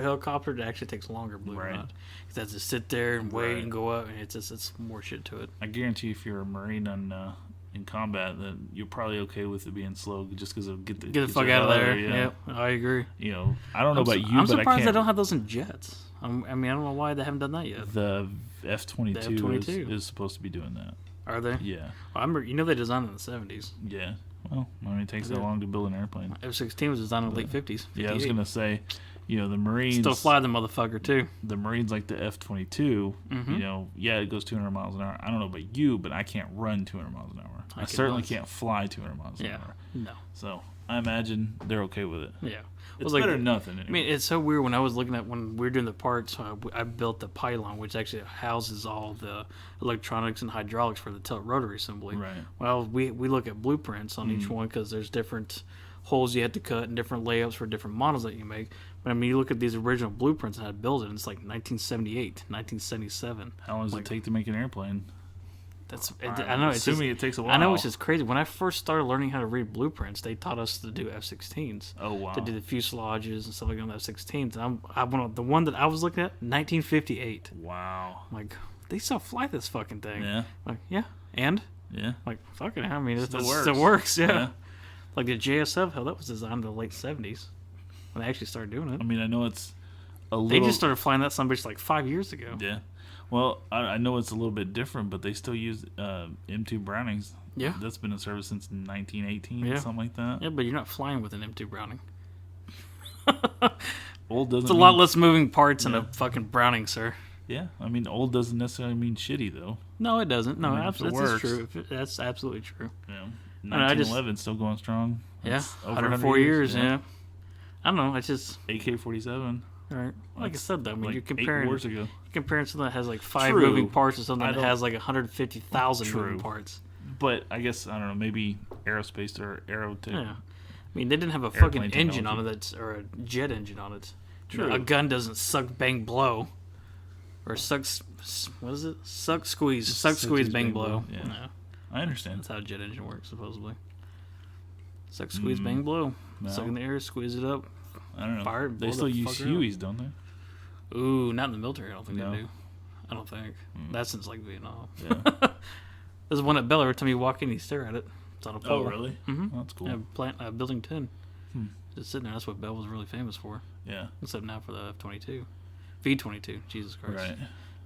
helicopter, it actually takes longer, believe it or Right. not. It has to sit there and wait Right. and go up, and it's more shit to it. I guarantee if you're a Marine in combat, then you're probably okay with it being slow just because of Get the get fuck your out of hell there. Yeah. Yep, I agree. You know, I don't know about you, I'm but I surprised can't. they don't have those in jets. I mean, I don't know why they haven't done that yet. The F-22 The F-22. is supposed to be doing that. Are they? Yeah. Well, I remember, they designed it in the 70s. Yeah. Well, I mean, it takes Yeah. that long to build an airplane. F-16 was designed in the late 50s. Yeah, I was 58. gonna say, you know, the Marines Still fly the motherfucker, too. The Marines like the F-22. Mhm. You know, yeah, it goes 200 miles an hour. I don't know about you, but I can't run 200 miles an hour. I can certainly once. can't fly 200 miles an Yeah. hour. No. So I imagine they're okay with it. Yeah. It's like, better than nothing. Anyway. I mean, it's so weird when I was looking at when we were doing the parts. I built the pylon, which actually houses all the electronics and hydraulics for the tilt rotary assembly. Right. Well, we look at blueprints on each one because there's different holes you had to cut and different layouts for different models that you make. But I mean, you look at these original blueprints and how to build it, and it's like 1978, 1977. How long does it take to make an airplane? I know. It's just, Assuming it takes a while. I know it's just crazy. When I first started learning how to read blueprints, they taught us to do F-16s. Oh wow. To do the fuselages and stuff like that on F-16s. And I went on the one that I was looking at, 1958. Wow. I'm like, they still fly this fucking thing. Yeah. I'm like, yeah, and Yeah. like, fucking, I mean, it Still still works. works. Yeah. Yeah. Like the JSF, hell, that was designed in the late 70s when they actually started doing it. I mean, I know it's a little. They just started flying that some bitch like 5 years ago. Yeah. Well, I know it's a little bit different, but they still use M2 Brownings. Yeah. That's been in service since 1918, Yeah. something like that. Yeah, but you're not flying with an M2 Browning. Old doesn't. It's a mean, lot less moving parts in Yeah. a fucking Browning, sir. Yeah, I mean, old doesn't necessarily mean shitty though. No, it doesn't. No, I mean, if it that's works. true. That's absolutely true. You know, know, I just- 1911 still going strong. Yeah, That's over 104 years. Yeah. I don't know. It's just AK-47. all right. Like I said, though, I mean, Like you're 8 comparing wars ago. something that has like 5 True. moving parts to something I that don't- has like 150,000 True. moving parts. But I guess I don't know. Maybe aerospace or aero too. Yeah. I mean, they didn't have a Airplane fucking engine on technology. it or a jet engine on it. True. A gun doesn't suck, bang, blow. Or what is it? Suck, squeeze, bang, blow. Yeah. No, I understand. that's how a jet engine works, supposedly. Suck, squeeze, bang, blow. No. Suck in the air, squeeze it up. I don't know. Fire it, They blow still the use fucker up. Hueys, don't they? Ooh, not in the military, I don't think No. they do. I don't think. That's since like Vietnam. Yeah. There's one at Bell. Every time you walk in, you stare at it. It's on a pole. Oh, really? Mm-hmm. Oh, that's cool. Yeah, building 10. Hmm. Just sitting there. That's what Bell was really famous for. Yeah. Except now for the F-22. V-22. Jesus Christ. Right.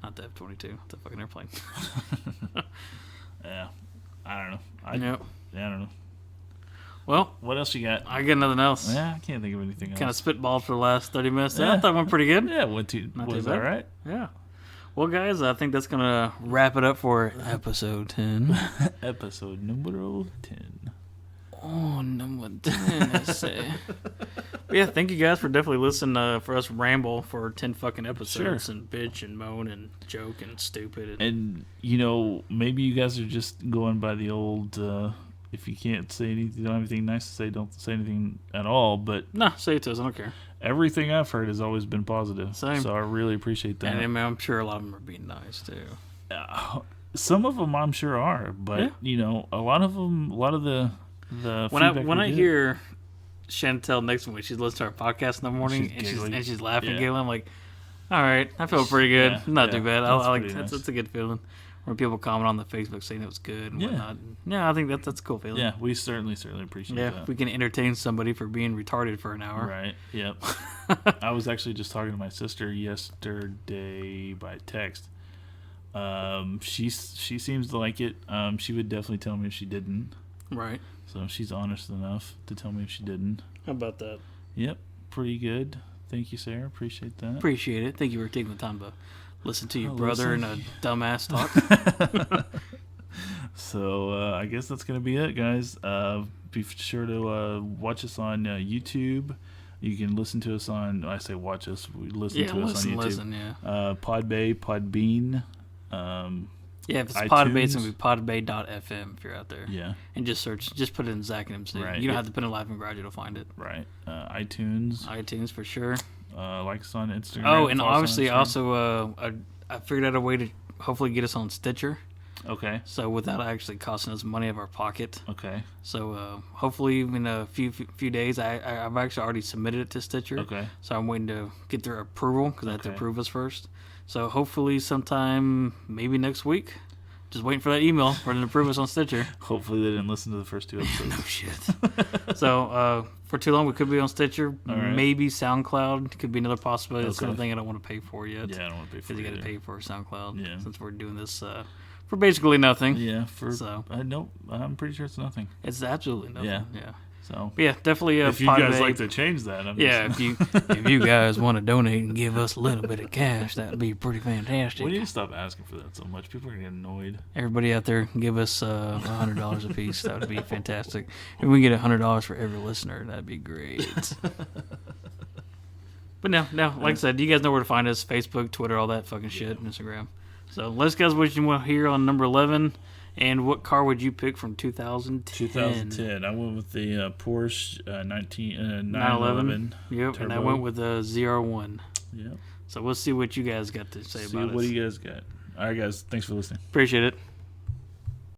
Not the F-22. It's a fucking airplane. Yeah. I don't know. Yep. Yeah, I don't know. Well, What else you got? I got nothing else. Yeah, I can't think of anything else. Kind of spitballed for the last 30 minutes. Yeah, I Yeah. thought it went pretty good. Yeah, was Not too all bad. right? Yeah. Well, guys, I think that's going to wrap it up for episode 10. Episode numero 10. Oh, number 10, I say. But yeah, thank you guys for definitely listening for us ramble for 10 fucking episodes Sure. and bitch and moan and joke and stupid. And, you know, maybe you guys are just going by the old, if you can't say anything, you don't have anything nice to say, don't say anything at all. But Nah, say it to us. I don't care. everything I've heard has always been positive. Same. So I really appreciate that. And I mean, I'm sure a lot of them are being nice, too. Some of them I'm sure are, but, Yeah. you know, a lot of the When I feedback when we I get- hear Chantel next to me, she's listening to our podcast in the morning, She's giggling. and she's laughing, Yeah. giggling. I'm like, all right, I feel pretty good. Yeah, Not yeah, too bad. I that's like pretty that's, nice. that's a good feeling. When people comment on the Facebook saying it was good and Yeah. whatnot. Yeah, I think that's a cool feeling. Yeah, we certainly appreciate Yeah, that. we can entertain somebody for being retarded for an hour. Right. Yep. I was actually just talking to my sister yesterday by text. She seems to like it. She would definitely tell me if she didn't. Right. So she's honest enough to tell me if she didn't. How about that? Yep. Pretty good. Thank you, Sarah. Appreciate that. Appreciate it. Thank you for taking the time to listen to your brother and a dumbass talk. So I guess that's going to be it, guys. Be sure to watch us on YouTube. You can listen to us on, I say watch us, we listen to us on YouTube. Podbay, Podbean. Yeah, if it's iTunes. Podbay, it's going to be podbay.fm if you're out there. Yeah. And just put it in Zach and MC. Right. You don't have to put in Live and Garage, you'll find it. Right. iTunes. iTunes for sure. Like us on Instagram. Oh, and obviously also I figured out a way to hopefully get us on Stitcher. Okay. So without actually costing us money out of our pocket. Okay. So hopefully in a few days, I've actually already submitted it to Stitcher. Okay. So I'm waiting to get their approval because I have to approve us first. So hopefully sometime maybe next week. Just waiting for that email for them to approve us on Stitcher. Hopefully they didn't listen to the first 2 episodes. No shit. So for too long we could be on Stitcher. Right. Maybe SoundCloud could be another possibility. That's another thing I don't want to pay for yet. Yeah, I don't want to pay for it. Because you got to pay for SoundCloud. Yeah. Since we're doing this for basically nothing. Yeah. Nope. I'm pretty sure it's nothing. It's absolutely nothing. Yeah. So but yeah, definitely. If you guys like to change that, if you guys want to donate and give us a little bit of cash, that would be pretty fantastic. We need to stop asking for that so much. People are gonna get annoyed. Everybody out there, give us $100 a piece. That would be fantastic. If we get $100 for every listener, that'd be great. But no, like I said, you guys know where to find us: Facebook, Twitter, all that fucking shit, Instagram. So let us guys what you want to hear on number 11. And what car would you pick from 2010? 2010. I went with the Porsche 911. Yep, Turbo. and I went with the ZR1. Yep. So we'll see what you guys got to say about it. What do you guys got? All right, guys. Thanks for listening. Appreciate it.